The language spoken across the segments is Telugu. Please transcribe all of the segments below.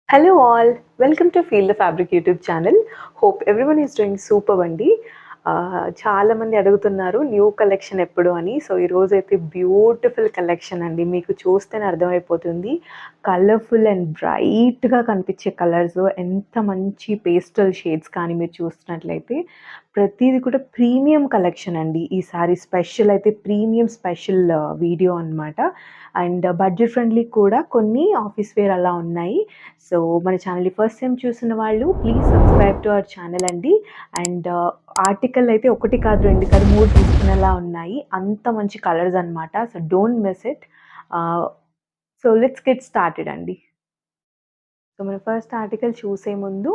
Hello all, welcome to Feel the Fabric YouTube channel. Hope everyone is doing superb అండి. చాలామంది అడుగుతున్నారు న్యూ కలెక్షన్ ఎప్పుడు అని. సో, ఈరోజైతే బ్యూటిఫుల్ కలెక్షన్ అండి. మీకు చూస్తేనే అర్థమైపోతుంది. కలర్‌ఫుల్ అండ్ బ్రైట్‌గా కనిపించే కలర్స్ ఎంత మంచి పేస్టల్ షేడ్స్ కానీ మీరు చూస్తున్నట్లయితే ప్రతీది కూడా ప్రీమియం కలెక్షన్ అండి. ఈసారి స్పెషల్ అయితే ప్రీమియం స్పెషల్ వీడియో అనమాట. అండ్ బడ్జెట్ ఫ్రెండ్లీ కూడా కొన్ని ఆఫీస్ వేర్ అలా ఉన్నాయి. సో, మన ఛానల్‌ని ఫస్ట్ టైమ్ చూసిన వాళ్ళు please subscribe to our channel అండి. అండ్ ఆర్టికల్ అయితే 1 కాదు, 2 కాదు, 3 తీసుకునేలా ఉన్నాయి. అంత మంచి కలర్స్ అనమాట. So, don't miss it. ఆహ్, సో, లెట్స్ గెట్ స్టార్టెడ్ అండి. సో, మన ఫస్ట్ ఆర్టికల్ చూసే ముందు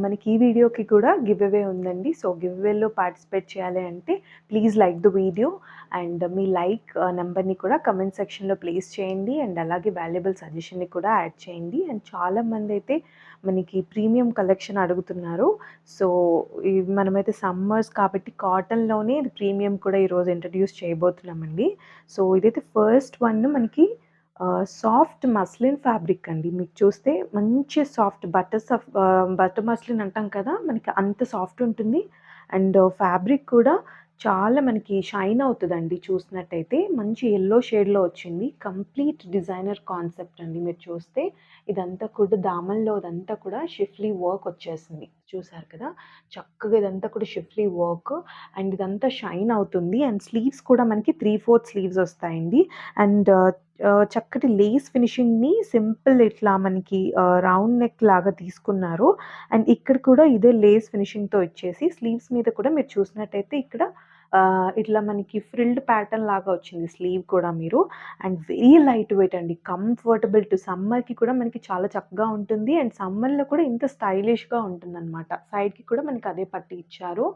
మనకి ఈ వీడియోకి కూడా గివ్ అవే ఉందండి. సో, గివ్ అవేలో పార్టిసిపేట్ చేయాలి అంటే please like the video and me like నెంబర్‌ని కూడా కమెంట్ సెక్షన్‌లో ప్లేస్ చేయండి. అండ్ అలాగే వాల్యుబుల్ సజెషన్‌ని కూడా యాడ్ చేయండి. అండ్ చాలామందైతే మనకి ప్రీమియం కలెక్షన్ అడుగుతున్నారు. సో, మనమైతే సమ్మర్స్ కాబట్టి కాటన్‌లోనే ప్రీమియం కూడా ఈరోజు ఇంట్రడ్యూస్ చేయబోతున్నామండి. సో, ఇదైతే ఫస్ట్ వన్ మనకి సాఫ్ట్ మస్లిన్ ఫ్యాబ్రిక్ అండి. మీకు చూస్తే మంచి సాఫ్ట్ బటర్ మస్లిన్ అంటాం కదా! మనకి అంత సాఫ్ట్ ఉంటుంది. అండ్ ఫ్యాబ్రిక్ కూడా చాలా మనకి షైన్ అవుతదండి చూసినట్టయితే. మంచి యెల్లో షేడ్‌లో వచ్చింది. కంప్లీట్ డిజైనర్ కాన్సెప్ట్ అండి మీరు చూస్తే. ఇదంతా కూడా దామన్‌లో ఇదంతా కూడా షిఫ్లీ వర్క్ వచ్చేసింది. చూసారు కదా! చక్కగా ఇదంతా కూడా షిఫ్లీ వర్క్ అండ్ ఇదంతా షైన్ అవుతుంది. అండ్ స్లీవ్స్ కూడా మనకి 3/4 స్లీవ్స్ వస్తాయండి. అండ్ చక్కటి లేస్ ఫినిషింగ్‌ని సింపుల్ ఇట్లా మనకి రౌండ్ నెక్ లాగా తీసుకున్నారు. అండ్ ఇక్కడ కూడా ఇదే లేస్ ఫినిషింగ్‌తో ఇచ్చేసి స్లీవ్స్ మీద కూడా మీరు చూసినట్టయితే ఇక్కడ ఇట్లా మనకి ఫ్రిల్డ్ ప్యాటర్న్ లాగా వచ్చింది స్లీవ్ కూడా మీరు. అండ్ వెరీ లైట్ వెయిట్ అండి. కంఫర్టబుల్ టు సమ్మర్‌కి కూడా మనకి చాలా చక్కగా ఉంటుంది. అండ్ సమ్మర్‌లో కూడా ఇంత స్టైలిష్‌గా ఉంటుందనమాట. సైడ్‌కి కూడా మనకి అదే పట్టీ ఇచ్చారు.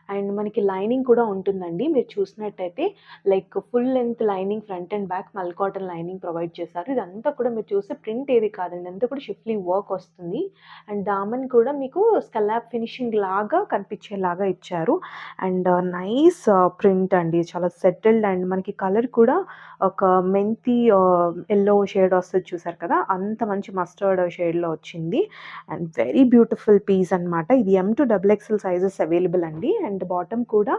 అండ్ మనకి లైనింగ్ కూడా ఉంటుందండి. మీరు చూసినట్టయితే like full length lining front and back మల్ కాటన్ లైనింగ్ ప్రొవైడ్ చేశారు. ఇదంతా కూడా మీరు చూస్తే ప్రింట్ ఏది కాదండి. అంతా కూడా షిఫ్లీ వర్క్ వస్తుంది. అండ్ దామన్ కూడా మీకు స్కల్లాప్ ఫినిషింగ్ లాగా కనిపించేలాగా ఇచ్చారు. అండ్ నైస్ ప్రింట్ అండి. చాలా సెటిల్డ్ అండ్ మనకి కలర్ కూడా ఒక మెంతి యెల్లో షేడ్ వస్తది చూసారు కదా! అంత మంచి మస్టర్డ్ షేడ్‌లో వచ్చింది. అండ్ వెరీ బ్యూటిఫుల్ పీస్ అనమాట. ఇది M-XXL సైజెస్ అవైలబుల్ అండి. అండ్ బాటమ్ కూడా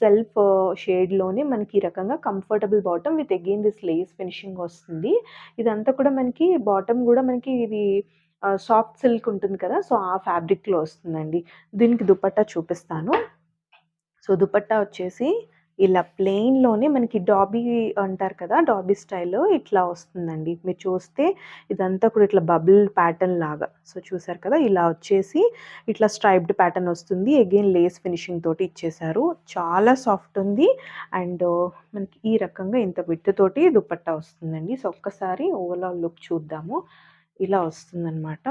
సెల్ఫ్ షేడ్‌లోనే మనకి ఈ రకంగా comfortable bottom with again this lace finishing వస్తుంది. ఇదంతా కూడా మనకి బాటమ్ గూడా మనకి ఇది సాఫ్ట్ సిల్క్ ఉంటుంది కదా! సో, ఆ ఫ్యాబ్రిక్‌లో వస్తుందండి. దీనికి దుపట్టా చూపిస్తాను. సో, దుపట్టా వచ్చేసి ఇలా ప్లెయిన్‌లోనే మనకి డాబీ అంటారు కదా! డాబీ స్టైల్‌లో ఇట్లా వస్తుందండి. మీరు చూస్తే ఇదంతా కూడా ఇట్లా బబుల్ ప్యాటర్న్ లాగా. సో, చూసారు కదా! ఇలా వచ్చేసి ఇట్లా స్ట్రైప్డ్ ప్యాటర్న్ వస్తుంది. అగైన్ లేస్ ఫినిషింగ్ తోటి ఇచ్చేశారు. చాలా సాఫ్ట్ ఉంది. అండ్ మనకి ఈ రకంగా ఇంత విడ్త్ తోటి దుపట్టా వస్తుందండి. సో, ఒక్కసారి ఓవరాల్ లుక్ చూద్దాము. ఇలా వస్తుందనమాట.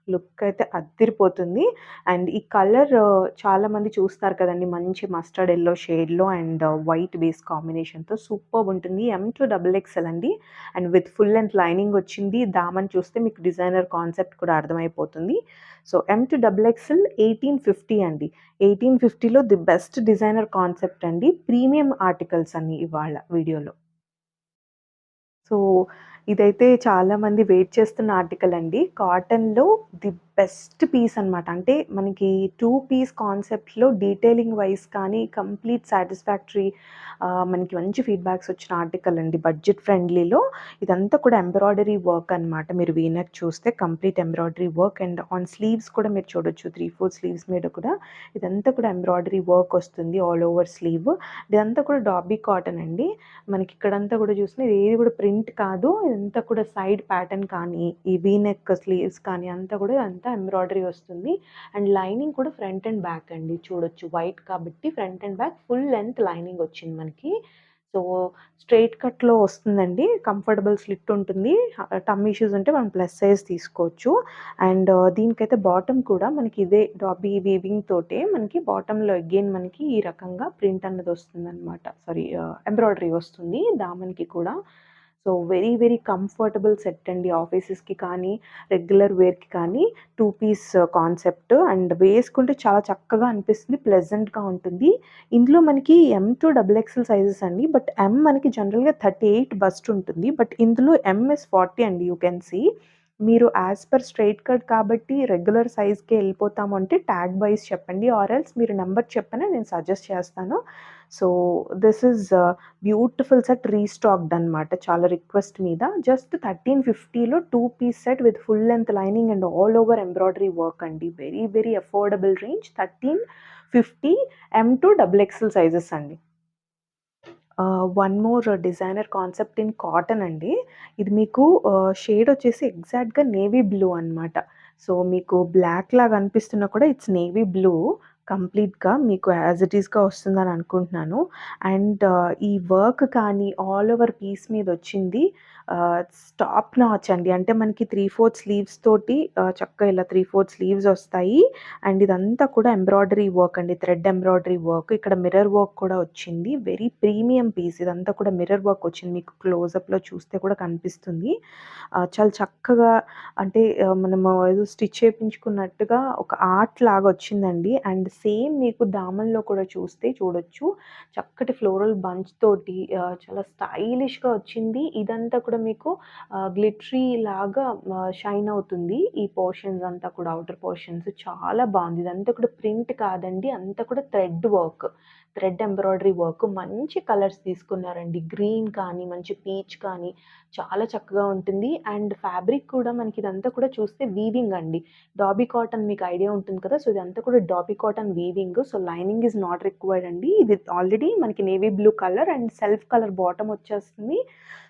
లుక్ అయితే అద్దిరిపోతుంది. అండ్ ఈ కలర్ చాలామంది చూస్తారు కదండీ! మంచి మస్టర్డ్ యెల్లో షేడ్‌లో అండ్ వైట్ బేస్ కాంబినేషన్‌తో సూపర్బ్ ఉంటుంది. M-XXL అండి. And with full length lining వచ్చింది. దామన్ చూస్తే మీకు డిజైనర్ కాన్సెప్ట్ కూడా అర్థమైపోతుంది. సో, M-XXL 1850 అండి. 1850లో ది బెస్ట్ డిజైనర్ కాన్సెప్ట్ అండి. ప్రీమియం ఆర్టికల్స్ అన్నీ ఇవాళ వీడియోలో. సో, ఇదైతే చాలామంది వెయిట్ చేస్తున్న ఆర్టికల్ అండి. కాటన్‌లో ది బెస్ట్ పీస్ అనమాట. అంటే మనకి 2 పీస్ కాన్సెప్ట్‌లో డీటెయిలింగ్ వైస్ కానీ కంప్లీట్ సాటిస్ఫాక్టరీ మనకి మంచి ఫీడ్‌బ్యాక్స్ వచ్చిన ఆర్టికల్ అండి. బడ్జెట్ ఫ్రెండ్లీలో ఇదంతా కూడా ఎంబ్రాయిడరీ వర్క్ అనమాట. మీరు వీనెక్ చూస్తే complete embroidery work and on sleeves కూడా మీరు చూడొచ్చు. 3/4 స్లీవ్స్ మీద కూడా ఇదంతా కూడా ఎంబ్రాయిడరీ వర్క్ వస్తుంది ఆల్ ఓవర్ స్లీవ్. ఇదంతా కూడా డాబీ కాటన్ అండి. మనకి ఇక్కడంతా కూడా చూసినా ఇది ఏది కూడా ప్రింట్ కాదు. ఇదంతా కూడా సైడ్ ప్యాటర్న్ కానీ, ఈ వీ నెక్ స్లీవ్స్ కానీ అంతా కూడా అంతా ఎంబ్రాయిడరీ వస్తుంది. అండ్ లైనింగ్ కూడా ఫ్రంట్ అండ్ బ్యాక్ అండి. చూడొచ్చు వైట్ కాబట్టి front and back full length lining వచ్చింది మనకి. సో, స్ట్రెయిట్ కట్‌లో వస్తుందండి. కంఫర్టబుల్ స్లిట్ ఉంటుంది. టమ్మీ ఇష్యూస్ ఉంటే మనం ప్లస్ సైజ్ తీసుకోవచ్చు. అండ్ దీనికైతే బాటమ్ కూడా మనకి ఇదే డాబీ వీవింగ్ తోటే మనకి బాటమ్‌లో అగైన్ మనకి ఈ రకంగా ప్రింట్ అన్నది వస్తుందనమాట. సారీ ఎంబ్రాయిడరీ వస్తుంది దామన్‌కి కూడా. So, very very comfortable set అండి. ఆఫీసెస్‌కి కానీ, రెగ్యులర్ వేర్‌కి కానీ 2 పీస్ కాన్సెప్ట్ అండ్ వేసుకుంటే చాలా చక్కగా అనిపిస్తుంది. ప్లెజెంట్‌గా ఉంటుంది. ఇందులో మనకి M-XXL సైజెస్ అండి. బట్ M మనకి జనరల్‌గా 38 బస్ట్ ఉంటుంది. బట్ ఇందులో M is 40 అండి యూ కెన్ సీ. మీరు యాజ్ పర్ స్ట్రెయిట్ కట్ కాబట్టి రెగ్యులర్ సైజ్‌కే ఎళ్ళిపోతాము అంటే ట్యాగ్ వైస్ చెప్పండి. ఆర్ ఎల్స్ మీరు నంబర్ చెప్పినా నేను సజెస్ట్ చేస్తాను. So, this is beautiful set restocked అనమాట. చాలా రిక్వెస్ట్ మీద. జస్ట్ 1350లో 2 piece set with full length lining and all over embroidery work అండి. Very, very affordable range 1350 M to double XL sizes అండి. One more designer concept in cotton అండి. ఇది మీకు షేడ్ వచ్చేసి ఎగ్జాక్ట్‌గా నేవీ బ్లూ అనమాట. సో, మీకు బ్లాక్ లాగా అనిపిస్తున్నా కూడా ఇట్స్ నేవీ బ్లూ కంప్లీట్‌గా మీకు యాజ్ ఇట్ ఈస్‌గా వస్తుందని అనుకుంటున్నాను. అండ్ ఈ వర్క్ కానీ ఆల్ ఓవర్ పీస్ మీదొచ్చింది టాప్ నాచ్ అండి. అంటే మనకి 3/4 స్లీవ్స్ తోటి చక్కగా ఇలా 3/4 స్లీవ్స్ వస్తాయి. అండ్ ఇదంతా కూడా ఎంబ్రాయిడరీ వర్క్ అండి. Thread embroidery work. ఇక్కడ మిర్రర్ వర్క్ కూడా వచ్చింది. Very premium piece. ఇదంతా కూడా మిర్రర్ వర్క్ వచ్చింది. మీకు క్లోజప్‌లో చూస్తే కూడా కనిపిస్తుంది. చాలా చక్కగా అంటే మనము ఏదో స్టిచ్ చేపించుకున్నట్టుగా ఒక ఆర్ట్ లాగా వచ్చిందండి. అండ్ సేమ్ మీకు దామన్‌లో కూడా చూస్తే చూడొచ్చు. చక్కటి ఫ్లోరల్ బంచ్ తోటి చాలా స్టైలిష్‌గా వచ్చింది. ఇదంతా కూడా మీకు గ్లిటరీ లాగా షైన్ అవుతుంది. ఈ పోర్షన్స్ అంతా కూడా ఔటర్ పోర్షన్స్ చాలా బావుంది. ఇదంతా కూడా ప్రింట్ కాదండి. అంతా కూడా thread work. Thread embroidery work. మంచి కలర్స్ తీసుకున్నారండి. గ్రీన్ కానీ, మంచి పీచ్ కానీ చాలా చక్కగా ఉంటుంది. అండ్ ఫ్యాబ్రిక్ కూడా మనకి ఇదంతా కూడా చూస్తే వీవింగ్ అండి. డాబీ కాటన్ మీకు ఐడియా ఉంటుంది కదా! సో, ఇదంతా కూడా dobby cotton weaving. So, lining is not required అండి. ఇది ఆల్రెడీ మనకి navy blue colour and self colour bottom వచ్చేస్తుంది.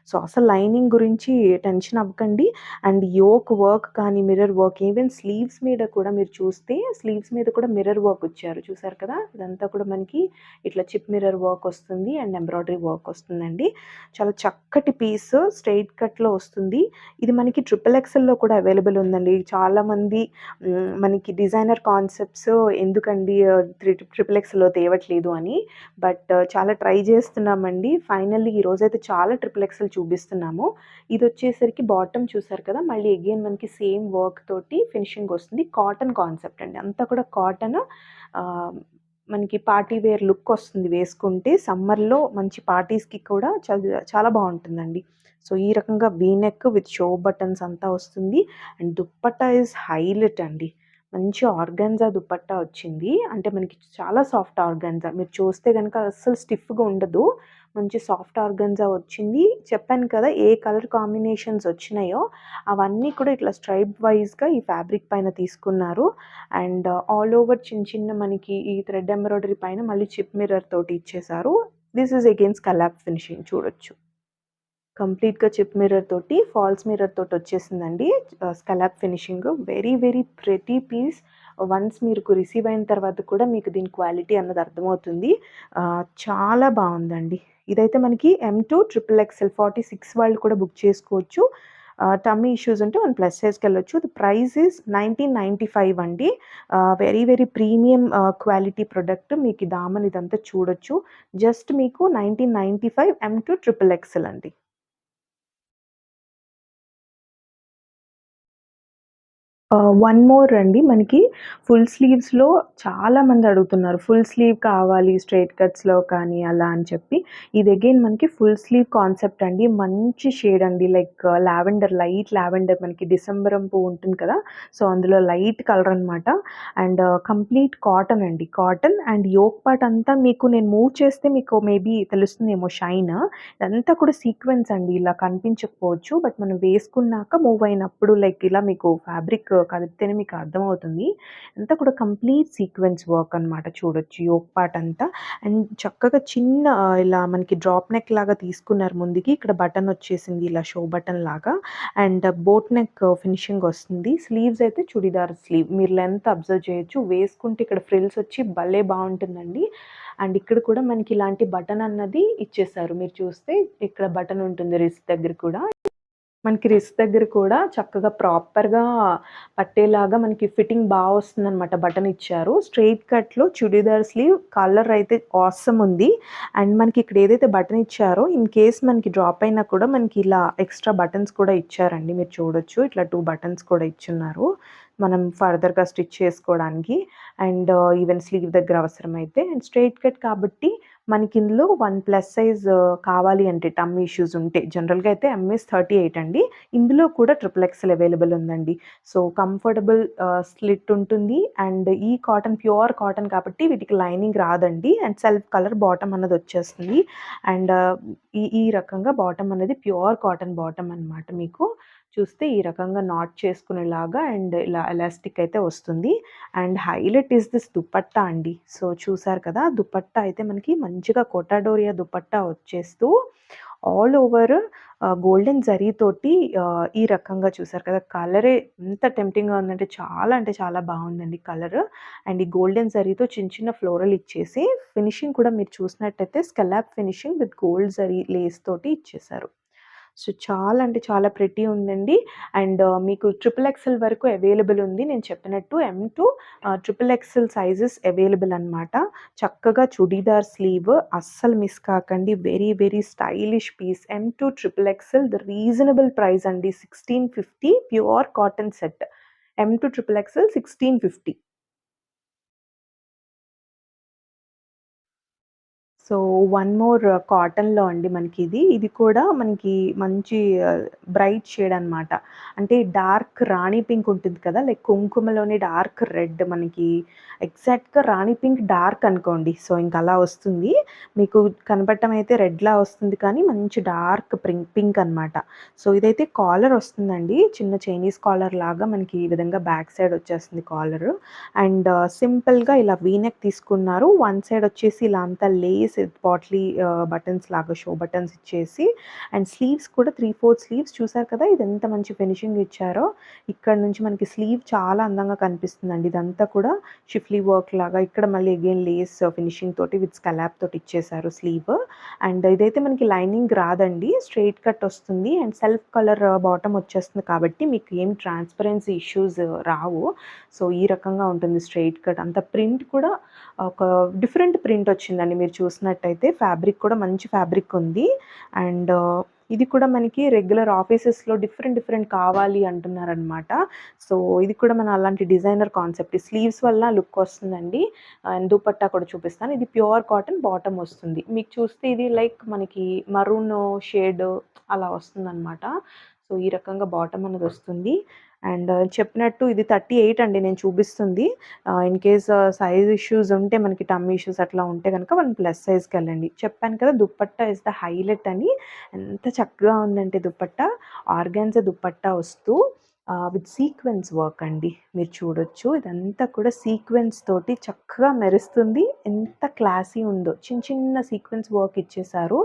సో, అసలు లైనింగ్ గురించి టెన్షన్ అవ్వకండి. అండ్ యోక్ వర్క్ కానీ, మిర్రర్ వర్క్ ఈవెన్ స్లీవ్స్ మీద కూడా మీరు చూస్తే స్లీవ్స్ మీద కూడా మిర్రర్ వర్క్ ఇచ్చారు. చూసారు కదా! ఇదంతా కూడా మనకి ఇట్లా చిప్ మిర్రర్ వర్క్ వస్తుంది అండ్ ఎంబ్రాయిడరీ వర్క్ వస్తుందండి. చాలా చక్కటి పీస్ స్ట్రెయిట్ కట్‌లో వస్తుంది. ఇది మనకి ట్రిపుల్ ఎక్సెల్‌లో కూడా అవైలబుల్ ఉందండి. చాలామంది మనకి డిజైనర్ కాన్సెప్ట్స్ ఎందుకండి ట్రిపుల్ ఎక్సెల్‌లో తేవట్లేదు అని. బట్ చాలా ట్రై చేస్తున్నామండి. ఫైనల్లీ ఈరోజైతే చాలా ట్రిపుల్ ఎక్సెల్ చూపిస్తున్నాము. ఇదొచ్చేసరికి బాటమ్ చూసారు కదా! మళ్ళీ అగైన్ మనకి సేమ్ వర్క్ తోటి ఫినిషింగ్ వస్తుంది. కాటన్ కాన్సెప్ట్ అండి. అంతా కూడా కాటన్ ఆహ్, మనకి పార్టీ వేర్ లుక్ వస్తుంది వేసుకుంటే. సమ్మర్‌లో మంచి పార్టీస్‌కి కూడా చాలా బావుంటుందండి. సో, ఈ రకంగా V neck with show buttons అంతా వస్తుంది. అండ్ దుప్పట్టా ఈజ్ హైలైట్ అండి. మంచి ఆర్గాన్జా దుపట్టా వచ్చింది. అంటే మనకి చాలా సాఫ్ట్ ఆర్గాన్జా. మీరు చూస్తే గనక అస్సలు స్టిఫ్‌గా ఉండదు. మంచి సాఫ్ట్ ఆర్గాన్జా వచ్చింది. చెప్పాను కదా! ఏ కలర్ కాంబినేషన్స్ వచ్చినాయో అవన్నీ కూడా ఇట్లా స్ట్రైప్ వైస్‌గా ఈ ఫ్యాబ్రిక్ పైన తీసుకున్నారు. అండ్ ఆల్ ఓవర్ చిన్న చిన్న మనకి ఈ థ్రెడ్ ఎంబ్రాయిడరీ పైన మళ్ళీ చిప్ మిర్రర్ తోటి ఇచ్చేసారు. This is again scallop finishing చూడొచ్చు. కంప్లీట్‌గా చిప్ మిర్రర్ తోటి, ఫాల్స్ మిర్రర్ తోటి వచ్చేసిందండి. Scallop finishing. Very, very pretty piece. Once మీకు రిసీవ్ అయిన తర్వాత కూడా మీకు దీని క్వాలిటీ అన్నది అర్థమవుతుంది. చాలా బావుందండి. ఇదైతే మనకి ఎమ్2 ట్రిపుల్ ఎక్స్ఎల్ 46 వాళ్ళు కూడా బుక్ చేసుకోవచ్చు. టమ్మీ ఇష్యూస్ ఉంటే మనం ప్లస్ సైజ్‌కెళ్ళొచ్చు. ది ప్రైస్ ఈస్ 1995 అండి. Very, very premium quality product. మీకు ఈ దామన్ ఇదంతా చూడొచ్చు. జస్ట్ మీకు 1995 ఎమ్2 ట్రిపుల్ ఎక్స్ఎల్ అండి. వన్ మోర్ అండి. మనకి ఫుల్ స్లీవ్స్‌లో చాలామంది అడుగుతున్నారు. ఫుల్ స్లీవ్ కావాలి స్ట్రెయిట్ కట్స్‌లో కానీ అలా అని చెప్పి. ఇది అగైన్ మనకి ఫుల్ స్లీవ్ కాన్సెప్ట్ అండి. మంచి షేడ్ అండి. లైక్ లావెండర్, లైట్ లావెండర్ మనకి డిసెంబరం పువ్వు ఉంటుంది కదా! సో, అందులో లైట్ కలర్ అనమాట. అండ్ కంప్లీట్ కాటన్ అండి. కాటన్ అండ్ యోక్ పార్ట్ అంతా మీకు నేను మూవ్ చేస్తే మీకు మేబీ తెలుస్తుందేమో షైన్. ఇదంతా కూడా సీక్వెన్స్ అండి. ఇలా కనిపించకపోవచ్చు. బట్ మనం వేసుకున్నాక మూవ్ అయినప్పుడు లైక్ ఇలా మీకు ఫ్యాబ్రిక్ కదిపితేనే మీకు అర్థమవుతుంది. అంతా కూడా కంప్లీట్ సీక్వెన్స్ వర్క్ అనమాట చూడొచ్చు యోక్ పార్ట్ అంతా. అండ్ చక్కగా చిన్న ఇలా మనకి డ్రాప్ నెక్ లాగా తీసుకున్నారు ముందుకి. ఇక్కడ బటన్ వచ్చేసింది ఇలా షో బటన్ లాగా. అండ్ బోట్ నెక్ ఫినిషింగ్ వస్తుంది. స్లీవ్స్ అయితే చుడిదార్ స్లీవ్. మీరు లెంత్ అబ్జర్వ్ చేయొచ్చు. వేసుకుంటే ఇక్కడ ఫ్రిల్స్ వచ్చి భలే బావుంటుందండి. అండ్ ఇక్కడ కూడా మనకి ఇలాంటి బటన్ అన్నది ఇచ్చేసారు. మీరు చూస్తే ఇక్కడ బటన్ ఉంటుంది రిస్ట్ దగ్గర కూడా. మనకి రిస్ట్ దగ్గర కూడా చక్కగా ప్రాపర్‌గా పట్టేలాగా మనకి ఫిట్టింగ్ వస్తుందనమాట. బటన్ ఇచ్చారు. స్ట్రెయిట్ కట్‌లో చుడీదార్ స్లీవ్ కలర్ అయితే ఆసమ్ ఉంది. అండ్ మనకి ఇక్కడ ఏదైతే బటన్ ఇచ్చారో ఇన్ కేస్ మనకి డ్రాప్ అయినా కూడా మనకి ఇలా ఎక్స్‌ట్రా బటన్స్ కూడా ఇచ్చారండి. మీరు చూడొచ్చు. ఇట్లా 2 బటన్స్ కూడా ఇచ్చున్నారు. మనం ఫర్దర్‌గా స్టిచ్ చేసుకోవడానికి. అండ్ ఈవెన్ స్లీవ్ దగ్గర అవసరమైతే. అండ్ స్ట్రెయిట్ కట్ కాబట్టి మనకి ఇందులో 1 ప్లస్ సైజ్ కావాలి అంటే టమ్మీ ఇష్యూస్ ఉంటే జనరల్‌గా అయితే ఎంఎస్ 38 అండి. ఇందులో కూడా ట్రిపుల్ ఎక్స్ఎల్ అవైలబుల్ ఉందండి. సో, కంఫర్టబుల్ స్లిట్ ఉంటుంది. అండ్ ఈ కాటన్ ప్యూర్ కాటన్ కాబట్టి వీటికి లైనింగ్ రాదండి. అండ్ సెల్ఫ్ కలర్ బాటమ్ అన్నది వచ్చేస్తుంది. అండ్ ఈ ఈ రకంగా బాటమ్ అనేది ప్యూర్ కాటన్ బాటమ్ అనమాట మీకు. చూస్తే ఈ రకంగా నాట్ చేసుకునేలాగా అండ్ ఇలా ఎలాస్టిక్ అయితే వస్తుంది. And highlight is this dupatta అండి. సో, చూసారు కదా! దుపట్టా అయితే మనకి మంచిగా కోటాడోరియా దుపట్టా వచ్చేస్తూ ఆల్ ఓవర్ గోల్డెన్ జరీతోటి ఈ రకంగా చూసారు కదా! కలరే ఎంత టెంప్టింగ్‌గా ఉందంటే చాలా అంటే చాలా బావుందండి కలరు. అండ్ ఈ గోల్డెన్ జరీతో చిన్న చిన్న ఫ్లోరల్ ఇచ్చేసి ఫినిషింగ్ కూడా మీరు చూసినట్టయితే scallop finishing with gold zari lace తోటి ఇచ్చేసారు. సో, చాలా అంటే చాలా ప్రెటీ ఉందండి. అండ్ మీకు ట్రిపుల్ ఎక్సెల్ వరకు అవైలబుల్ ఉంది. నేను చెప్పినట్టు M to triple XL sizes available అనమాట. చక్కగా చుడీదార్ స్లీవ్ అస్సలు మిస్ కాకండి. Very very stylish piece. M to triple XL the reasonable price అండి. 1650 pure cotton set. M to triple XL 1650. So, one more కాటన్‌లో అండి మనకిది. ఇది కూడా మనకి మంచి బ్రైట్ షేడ్ అనమాట. అంటే డార్క్ రాణి పింక్ ఉంటుంది కదా! లైక్ కుంకుమలోని డార్క్ రెడ్ మనకి ఎగ్జాక్ట్‌గా రాణి పింక్ డార్క్ అనుకోండి. సో, ఇంక అలా వస్తుంది. మీకు కనపడటం అయితే రెడ్‌లా వస్తుంది కానీ మంచి డార్క్ పింక్ అనమాట. సో, ఇదైతే కాలర్ వస్తుందండి. చిన్న చైనీస్ కాలర్ లాగా మనకి ఈ విధంగా బ్యాక్ సైడ్ వచ్చేస్తుంది కాలరు. అండ్ సింపుల్‌గా ఇలా వీ నెక్ తీసుకున్నారు. వన్ సైడ్ వచ్చేసి ఇలా అంతా లేస్ పాట్లీ బటన్స్ లాగా షో బటన్స్ ఇచ్చేసి అండ్ స్లీవ్స్ కూడా 3/4 స్లీవ్స్ చూసారు కదా! ఇదెంత మంచి ఫినిషింగ్ ఇచ్చారో. ఇక్కడ నుంచి మనకి స్లీవ్ చాలా అందంగా కనిపిస్తుందండి. ఇదంతా కూడా షిఫ్లీ వర్క్ లాగా ఇక్కడ మళ్ళీ అగైన్ లేస్ ఫినిషింగ్ తోటి విత్ స్కలాప్ తోటి ఇచ్చేసారు స్లీవ్. అండ్ ఇదైతే మనకి లైనింగ్ రాదండి. స్ట్రెయిట్ కట్ వస్తుంది అండ్ సెల్ఫ్ కలర్ బాటమ్ వచ్చేస్తుంది కాబట్టి మీకు ఏం ట్రాన్స్‌పరెన్సీ ఇష్యూస్ రావు. సో, ఈ రకంగా ఉంటుంది స్ట్రెయిట్ కట్. అంత ప్రింట్ కూడా ఒక డిఫరెంట్ ప్రింట్ వచ్చిందండి మీరు చూసినట్టయితే. ఫ్యాబ్రిక్ కూడా మంచి ఫ్యాబ్రిక్ ఉంది. అండ్ ఇది కూడా మనకి రెగ్యులర్ ఆఫీసెస్‌లో డిఫరెంట్ డిఫరెంట్ కావాలి అంటున్నారనమాట. సో, ఇది కూడా మన అలాంటి డిజైనర్ కాన్సెప్ట్. స్లీవ్స్ వల్ల లుక్ వస్తుందండి. అండ్ దుపట్టా కూడా చూపిస్తాను. ఇది ప్యూర్ కాటన్ బాటమ్ వస్తుంది. మీకు చూస్తే ఇది లైక్ మనకి మరూన్ షేడ్ అలా వస్తుందనమాట. సో, ఈ రకంగా బాటమ్ అనేది వస్తుంది. అండ్ చెప్పినట్టు ఇది 38 అండి నేను చూపిస్తుంది. ఇన్ కేస్ సైజ్ ఇష్యూస్ ఉంటే మనకి టమ్మీ ఇష్యూస్ అట్లా ఉంటే గనక 1 ప్లస్ సైజ్‌కెళ్ళండి. చెప్పాను కదా! దుపట్టా ఇస్ ద హైలైట్ అని. ఎంత చక్కగా ఉందంటే దుపట్టా. ఆర్గాన్జా దుపట్టా వస్తూ విత్ సీక్వెన్స్ వర్క్ అండి. మీరు చూడొచ్చు. ఇదంతా కూడా సీక్వెన్స్ తోటి చక్కగా మెరుస్తుంది. ఎంత క్లాసీ ఉందో. చిన్న చిన్న సీక్వెన్స్ వర్క్ ఇచ్చేసారు.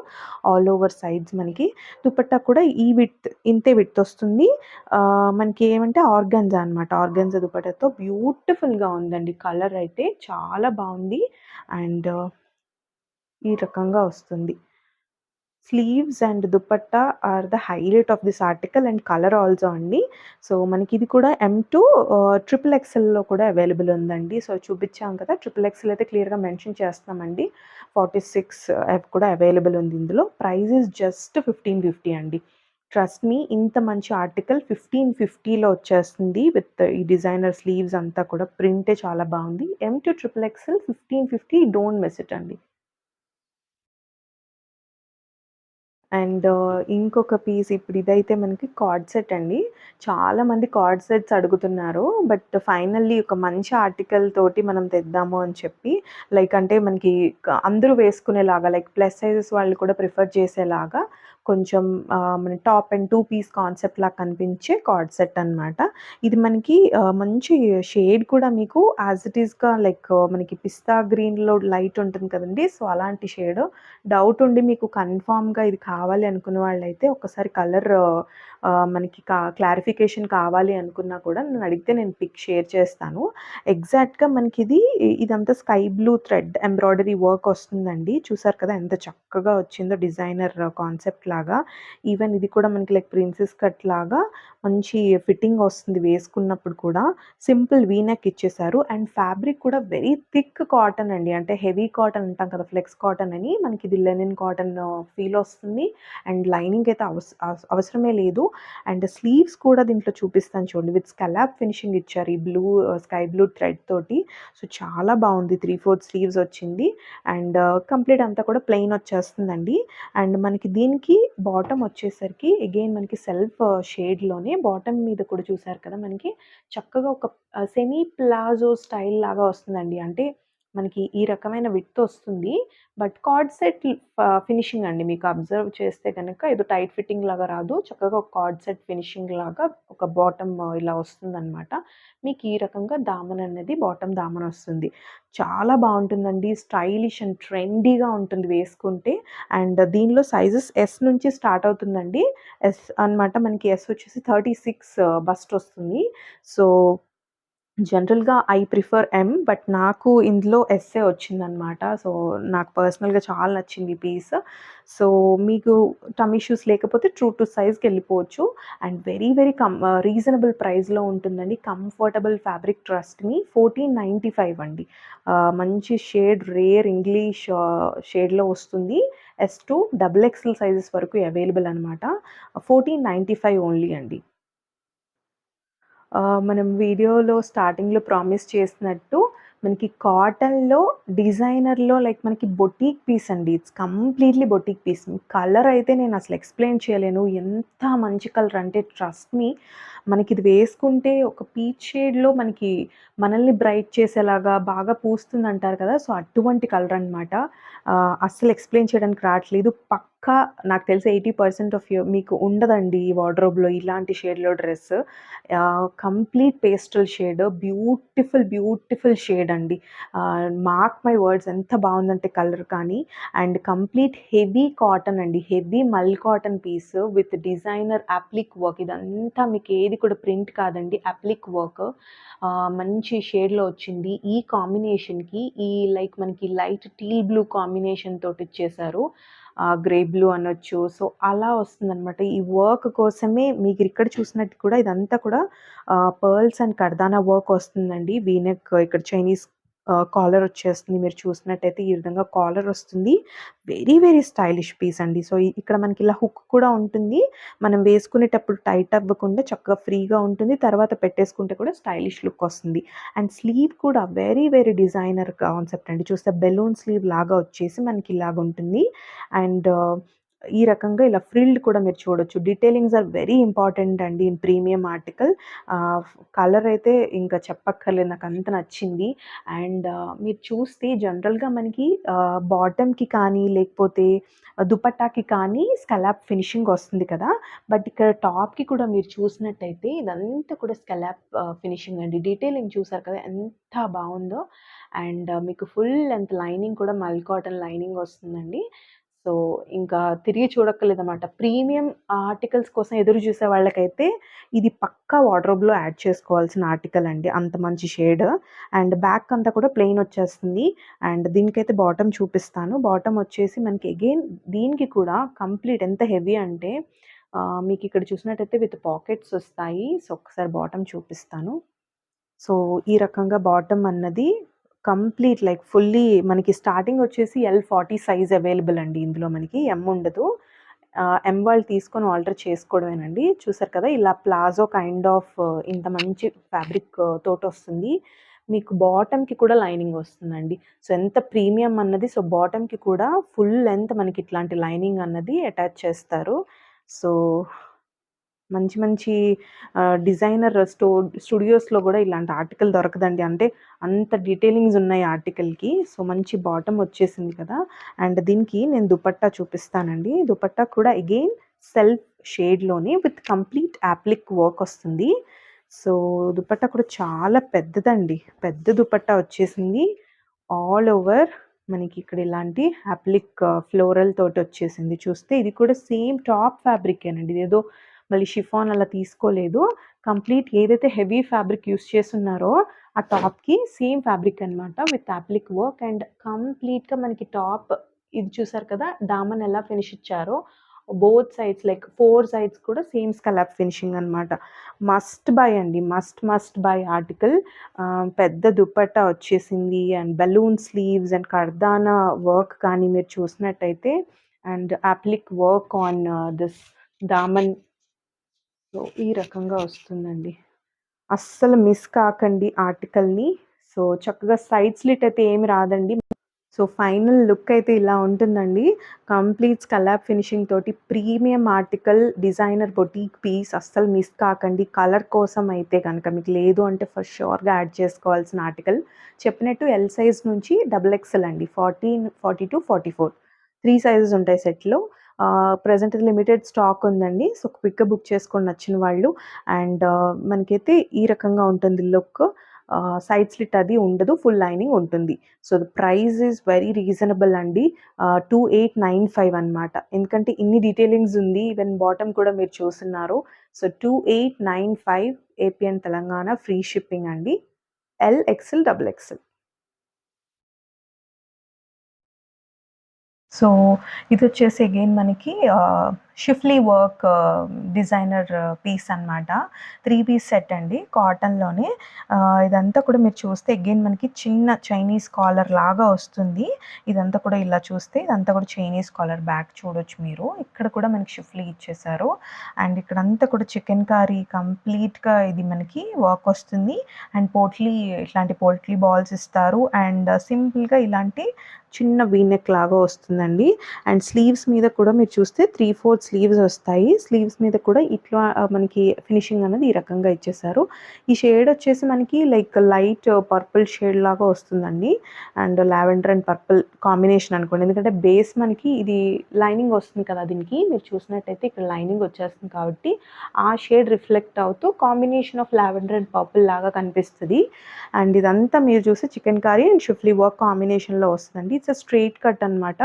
ఆల్ ఓవర్ సైడ్స్ మనకి. దుపట్టా కూడా ఈ విడ్త్ ఇంతే విడ్త్ వస్తుంది. మనకి ఏమంటే ఆర్గాన్జా అనమాట. ఆర్గాన్జా దుపట్టాతో బ్యూటిఫుల్‌గా ఉందండి. కలర్ అయితే చాలా బావుంది. అండ్ ఈ రకంగా వస్తుంది. Sleeves and dupatta are the highlight of this article and colour also అండి. సో, మనకిది కూడా ఎమ్ టు ట్రిపుల్ ఎక్స్ఎల్‌లో కూడా అవైలబుల్ ఉందండి. సో, చూపిచ్చాం కదా! ట్రిపుల్ ఎక్స్ఎల్ అయితే క్లియర్‌గా మెన్షన్ చేస్తున్నామండి. 46 కూడా అవైలబుల్ ఉంది ఇందులో. ప్రైస్ ఈస్ జస్ట్ 1550 అండి. ట్రస్ట్ మీ ఇంత మంచి ఆర్టికల్ 1550లో వచ్చేస్తుంది విత్ ఈ డిజైనర్ స్లీవ్స్ అంతా కూడా ప్రింటే చాలా బావుంది. M to triple XL 1550 don't miss it అండి. అండ్ ఇంకొక పీస్ ఇప్పుడు ఇదైతే మనకి కార్డ్ సెట్ అండి. చాలామంది కార్డ్ సెట్స్ అడుగుతున్నారు. బట్ ఫైనల్లీ ఒక మంచి ఆర్టికల్ తోటి మనం తెద్దాము అని చెప్పి లైక్ అంటే మనకి అందరూ వేసుకునేలాగా లైక్ ప్లస్ సైజెస్ వాళ్ళు కూడా ప్రిఫర్ చేసేలాగా కొంచెం మన టాప్ అండ్ 2 పీస్ కాన్సెప్ట్ లాగా కనిపించే కార్డ్ సెట్ అనమాట. ఇది మనకి మంచి షేడ్ కూడా మీకు యాజ్ ఇట్ ఈస్‌గా లైక్ మనకి పిస్తా గ్రీన్‌లో లైట్ ఉంటుంది కదండీ! సో, అలాంటి షేడ్. డౌట్ ఉండి మీకు కన్ఫర్మ్‌గా ఇది కావాలి అనుకున్న వాళ్ళైతే ఒక్కసారి కలర్ మనకి క్లారిఫికేషన్ కావాలి అనుకున్నా కూడా నన్నడిగితే నేను పిక్ షేర్ చేస్తాను. ఎగ్జాక్ట్‌గా మనకిది ఇదంతా sky blue thread embroidery work వస్తుందండి. చూసారు కదా! ఎంత చక్కగా వచ్చిందో డిజైనర్ కాన్సెప్ట్ లాగా. ఈవెన్ ఇది కూడా మనకి లైక్ ప్రిన్సెస్ కట్ లాగా మంచి ఫిట్టింగ్ వస్తుంది వేసుకున్నప్పుడు కూడా. సింపుల్ వీ నెక్ ఇచ్చేసారు. అండ్ ఫ్యాబ్రిక్ కూడా వెరీ థిక్ కాటన్ అండి. అంటే హెవీ కాటన్ అంటాం కదా! ఫ్లెక్స్ కాటన్ అని. మనకిది లెనిన్ కాటన్ ఫీల్ వస్తుంది. అండ్ లైనింగ్ అయితే అవసరమే లేదు. అండ్ స్లీవ్స్ కూడా దీంట్లో చూపిస్తాను చూడండి. విత్ స్కలాప్ ఫినిషింగ్ ఇచ్చారు ఈ బ్లూ స్కై బ్లూ థ్రెడ్ తోటి. సో చాలా బాగుంది. 3/4 స్లీవ్స్ వచ్చింది. అండ్ కంప్లీట్ అంతా కూడా ప్లెయిన్ వచ్చేస్తుందండి. అండ్ మనకి దీనికి బాటమ్ వచ్చేసరికి అగైన్ మనకి సెల్ఫ్ షేడ్లోనే బాటమ్ మీద కూడా చూసారు కదా, మనకి చక్కగా ఒక సెమీ ప్లాజో స్టైల్ లాగా వస్తుందండి. అంటే మనకి ఈ రకమైన విడ్త్ వస్తుంది. బట్ కార్డ్ సెట్ ఫినిషింగ్ అండి. మీకు అబ్జర్వ్ చేస్తే కనుక ఏదో టైట్ ఫిట్టింగ్ లాగా రాదు. చక్కగా ఒక కార్డ్ సెట్ ఫినిషింగ్ లాగా ఒక బాటమ్ ఇలా వస్తుందనమాట. మీకు ఈ రకంగా దామన్ అనేది బాటమ్ దామన్ వస్తుంది. చాలా బాగుంటుందండి. స్టైలిష్ అండ్ ట్రెండీగా ఉంటుంది వేసుకుంటే. అండ్ దీనిలో సైజెస్ ఎస్ నుంచి స్టార్ట్ అవుతుందండి. ఎస్ అనమాట. మనకి ఎస్ వచ్చేసి 36 బస్ట్ వస్తుంది. సో జనరల్‌గా ఐ ప్రిఫర్ ఎమ్. బట్ నాకు ఇందులో ఎస్సే వచ్చిందనమాట. సో నాకు పర్సనల్‌గా చాలా నచ్చింది ఈ పీస్. సో మీకు టమ్మీ ఇష్యూస్ లేకపోతే ట్రూ టు సైజ్‌కెళ్ళిపోవచ్చు. అండ్ వెరీ వెరీ రీజనబుల్ ప్రైస్‌లో ఉంటుందండి. Comfortable fabric, trust me. 1495 అండి. మంచి షేడ్ రేర్ ఇంగ్లీష్ షేడ్‌లో వస్తుంది. S to double XL sizes వరకు అవైలబుల్ అనమాట. 1495 ఓన్లీ అండి. మనం వీడియోలో స్టార్టింగ్‌లో ప్రామిస్ చేసినట్టు మనకి కాటన్‌లో డిజైనర్‌లో లైక్ మనకి బొటీక్ పీస్ అండి. It's completely boutique piece. Colour అయితే నేను అసలు ఎక్స్‌ప్లెయిన్ చేయలేను. ఎంత మంచి కలర్ అంటే ట్రస్ట్ మీ. మనకిది వేసుకుంటే ఒక పీచ్ షేడ్‌లో మనకి మనల్ని బ్రైట్ చేసేలాగా బాగా పూస్తుందంటారు కదా, సో అటువంటి కలర్ అనమాట. అస్సలు ఎక్స్‌ప్లెయిన్ చేయడానికి రాట్లేదు. పక్కా నాకు తెలిసి 80% ఆఫ్ మీకు ఉండదండి ఈ వార్డ్‌రోబ్‌లో ఇలాంటి షేడ్‌లో dress. Complete pastel shade. Beautiful, beautiful shade అండి. మార్క్ మై వర్డ్స్, ఎంత బాగుందంటే కలర్ కానీ. అండ్ కంప్లీట్ హెవీ కాటన్ అండి. Heavy mul cotton piece with designer applique work. ఇదంతా మీకు ఏది కూడా ప్రింట్ కాదండి, అప్లిక్ వర్క్. మంచి షేడ్‌లో వచ్చింది. ఈ కాంబినేషన్‌కి ఈ లైక్ మనకి లైట్ టీల్ బ్లూ కాంబినేషన్ తోటి ఇచ్చేశారు. గ్రే బ్లూ అనొచ్చు. సో అలా వస్తుందనమాట. ఈ వర్క్ కోసమే మీకు ఇక్కడ చూసినట్టు కూడా ఇదంతా కూడా పర్ల్స్ అండ్ కర్దానా వర్క్ వస్తుందండి. వీ నెక్ ఇక్కడ చైనీస్ కాలర్ వచ్చేస్తుంది. మీరు చూసినట్టయితే ఈ విధంగా కాలర్ వస్తుంది. వెరీ వెరీ స్టైలిష్ పీస్ అండి. సో ఇక్కడ మనకి ఇలా హుక్ కూడా ఉంటుంది. మనం వేసుకునేటప్పుడు టైట్ అవ్వకుండా చక్కగా ఫ్రీగా ఉంటుంది. తర్వాత పెట్టేసుకుంటే కూడా స్టైలిష్ లుక్ వస్తుంది. అండ్ స్లీవ్ కూడా వెరీ వెరీ డిజైనర్ కాన్సెప్ట్ అండి. చూస్తే బెలూన్ స్లీవ్ లాగా వచ్చేసి మనకి ఇలాగ ఉంటుంది. అండ్ ఈ రకంగా ఇలా ఫ్రిల్డ్ కూడా మీరు చూడొచ్చు. డీటెయిలింగ్స్ ఆర్ వెరీ ఇంపార్టెంట్ అండి ఇన్ ప్రీమియం ఆర్టికల్. కలర్ అయితే ఇంకా చెప్పక్కర్లేదు, నాకు అంత నచ్చింది. అండ్ మీరు చూస్తే జనరల్‌గా మనకి బాటమ్‌కి కానీ లేకపోతే దుపట్టాకి కానీ స్కలాప్ ఫినిషింగ్ వస్తుంది కదా, బట్ ఇక్కడ టాప్‌కి కూడా మీరు చూసినట్టయితే ఇదంతా కూడా స్కలాప్ ఫినిషింగ్ అండి. డీటెయిలింగ్ చూసారు కదా ఎంత బాగుందో. అండ్ మీకు ఫుల్ లెంత్ లైనింగ్ కూడా మల్ కాటన్ లైనింగ్ వస్తుందండి. సో ఇంకా తిరిగి చూడక్కర్లేదనమాట. ప్రీమియం ఆర్టికల్స్ కోసం ఎదురు చూసే వాళ్ళకైతే ఇది పక్కా వార్డ్‌రోబ్‌లో యాడ్ చేసుకోవాల్సిన ఆర్టికల్ అండి. అంత మంచి షేడ్. అండ్ బ్యాక్ అంతా కూడా ప్లెయిన్ వచ్చేస్తుంది. అండ్ దీనికైతే బాటమ్ చూపిస్తాను. బాటమ్ వచ్చేసి మనకి అగైన్ దీనికి కూడా కంప్లీట్ ఎంత హెవీ అంటే మీకు ఇక్కడ చూసినట్టయితే విత్ పాకెట్స్ వస్తాయి. సో ఒకసారి బాటమ్ చూపిస్తాను. సో ఈ రకంగా బాటమ్ అన్నది కంప్లీట్ లైక్ ఫుల్లీ మనకి స్టార్టింగ్ వచ్చేసి L40 సైజ్ అవైలబుల్ అండి. ఇందులో మనకి ఎమ్ ఉండదు. ఎమ్ వాళ్ళు తీసుకొని ఆల్టర్ చేసుకోవడమేనండి. చూసారు కదా, ఇలా ప్లాజో కైండ్ ఆఫ్ ఇంత మంచి ఫ్యాబ్రిక్ తోటొస్తుంది. మీకు బాటమ్‌కి కూడా లైనింగ్ వస్తుందండి. సో ఎంత ప్రీమియం అన్నది. సో బాటమ్‌కి కూడా ఫుల్ లెంత్ మనకి ఇట్లాంటి లైనింగ్ అన్నది అటాచ్ చేస్తారు. సో మంచి మంచి డిజైనర్ స్టూడియోస్‌లో గూడా ఇలాంటి ఆర్టికల్ దొరకదండి. అంటే అంత డీటెయిలింగ్స్ ఉన్నాయి ఆర్టికల్‌కి. సో మంచి బాటమ్ వచ్చేసింది కదా. అండ్ దీనికి నేను దుపట్టా చూపిస్తానండి. దుపట్టా కూడా అగైన్ సెల్ఫ్ షేడ్‌లోనే విత్ కంప్లీట్ యాప్లిక్ వర్క్ వస్తుంది. సో దుపట్టా కూడా చాలా పెద్దదండి. పెద్ద దుపట్టా వచ్చేసింది. ఆల్ ఓవర్ మనకి ఇక్కడ ఇలాంటి అప్లిక్ ఫ్లోరల్ తోటి వచ్చేసింది. చూస్తే ఇది కూడా సేమ్ టాప్ ఫ్యాబ్రికేనండి. ఇదేదో మళ్ళీ షిఫాన్ అలా తీసుకోలేదు. కంప్లీట్ ఏదైతే హెవీ ఫ్యాబ్రిక్ యూజ్ చేసున్నారో ఆ టాప్‌కి సేమ్ ఫ్యాబ్రిక్ అనమాట విత్ అప్లిక్ వర్క్. అండ్ కంప్లీట్‌గా మనకి టాప్ ఇది చూసారు కదా, దామన్ ఎలా ఫినిష్ ఇచ్చారో బోత్ సైడ్స్ లైక్ 4 సైడ్స్ కూడా సేమ్ స్కలాప్ ఫినిషింగ్ అనమాట. మస్ట్ బై అండి. Must buy article. పెద్ద దుపట్టా వచ్చేసింది. అండ్ బెలూన్ స్లీవ్స్ అండ్ కర్దానా వర్క్ కానీ మీరు చూసినట్టయితే, and applique work on this daman so ఈ రకంగా వస్తుందండి. అస్సలు మిస్ కాకండి ఆర్టికల్‌ని. సో చక్కగా సైడ్ స్లిట్ అయితే ఏమి రాదండి. సో ఫైనల్ లుక్ అయితే ఇలా ఉంటుందండి. కంప్లీట్ స్కల్లాప్ ఫినిషింగ్ తోటి premium article designer boutique piece అస్సలు మిస్ కాకండి. కలర్ కోసం అయితే గనక మీకు లేదు అంటే ఫర్ ష్యూర్‌గా యాడ్ చేసుకోవాల్సిన ఆర్టికల్. చెప్పినట్టు ఎల్ సైజ్ నుంచి డబుల్ ఎక్సెల్ అండి. 14, 42, 44 3 సైజెస్ ఉంటాయి సెట్‌లో. ప్రెజెంట్ లిమిటెడ్ స్టాక్ ఉందండి. సో క్విక్‌గా బుక్ చేసుకోండి నచ్చిన వాళ్ళు. అండ్ మనకైతే ఈ రకంగా ఉంటుంది లుక్. సైడ్ స్లిట్ అది ఉండదు. ఫుల్ లైనింగ్ ఉంటుంది. So the price is very reasonable అండి. 2895 అనమాట. ఎందుకంటే ఇన్ని డీటెయిలింగ్స్ ఉంది. ఈవెన్ బాటమ్ కూడా మీరు చూస్తున్నారు. So 2895 AP and Telangana free shipping అండి. L, XL, double XL. So ఇదొచ్చేసి అగైన్ మనకి షిఫ్లీ వర్క్ డిజైనర్ పీస్ అనమాట. 3 పీస్ సెట్ అండి కాటన్‌లోనే. ఇదంతా కూడా మీరు చూస్తే అగైన్ మనకి చిన్న చైనీస్ కాలర్ లాగా వస్తుంది. ఇదంతా కూడా ఇలా చూస్తే ఇదంతా కూడా చైనీస్ కాలర్ బ్యాక్ చూడొచ్చు మీరు. ఇక్కడ కూడా మనకి షిఫ్లీ ఇచ్చేసారు. అండ్ ఇక్కడంతా కూడా చికెన్ కర్రీ కంప్లీట్‌గా ఇది మనకి వర్క్ వస్తుంది. అండ్ ఇట్లాంటి పోట్లీ బాల్స్ ఇస్తారు. అండ్ సింపుల్‌గా ఇలాంటి చిన్న వీ నెక్ లాగా వస్తుందండి. అండ్ స్లీవ్స్ మీద కూడా మీరు చూస్తే 3/4 స్లీవ్స్ వస్తాయి. స్లీవ్స్ మీద కూడా ఇట్లా మనకి ఫినిషింగ్ అనేది ఈ రకంగా ఇచ్చేసారు. ఈ షేడ్ వచ్చేసి మనకి లైక్ లైట్ పర్పుల్ షేడ్ లాగా వస్తుందండి. And lavender and purple combination అనుకోండి. ఎందుకంటే బేస్ మనకి ఇది లైనింగ్ వస్తుంది కదా దీనికి. మీరు చూసినట్టయితే ఇక్కడ లైనింగ్ వచ్చేస్తుంది కాబట్టి ఆ షేడ్ రిఫ్లెక్ట్ అవుతూ combination of lavender and purple లాగా కనిపిస్తది. అండ్ ఇదంతా మీరు చూస్తే chicken curry and schiffli work కాంబినేషన్‌లో వస్తదండి. ఇట్స్ స్ట్రెయిట్ కట్ అనమాట.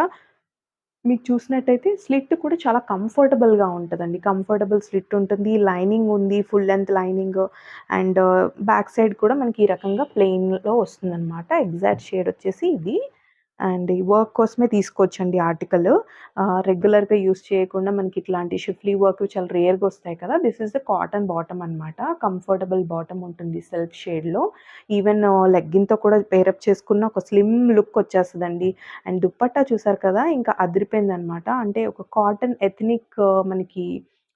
మీకు చూసినట్టయితే స్లిట్ కూడా చాలా కంఫర్టబుల్‌గా ఉంటదండి. కంఫర్టబుల్ స్లిట్ ఉంటుంది. లైనింగ్ ఉంది. Full length lining. And back side కూడా మనకి ఈ రకంగా ప్లెయిన్‌లో వస్తుందనమాట. ఎగ్జాక్ట్ షేడ్ వచ్చేసి ఇది. అండ్ ఈ వర్క్ కోసమే తీసుకోవచ్చండి ఆర్టికల్. రెగ్యులర్‌గా యూజ్ చేయకుండా మనకి ఇట్లాంటి షిఫ్లీ వర్క్ చాలా రేర్‌గా వస్తాయి కదా! This is the cotton bottom అనమాట. కంఫర్టబుల్ బాటమ్ ఉంటుంది సెల్ఫ్ షేడ్‌లో. ఈవెన్ లెగ్గిన్‌తో కూడా పేరప్ చేసుకున్న ఒక స్లిమ్ లుక్ వచ్చేస్తదండి. అండ్ దుప్పట్టా చూసారు కదా! ఇంకా అదిరిపోయిందనమాట. అంటే ఒక కాటన్ ఎథ్నిక్ మనకి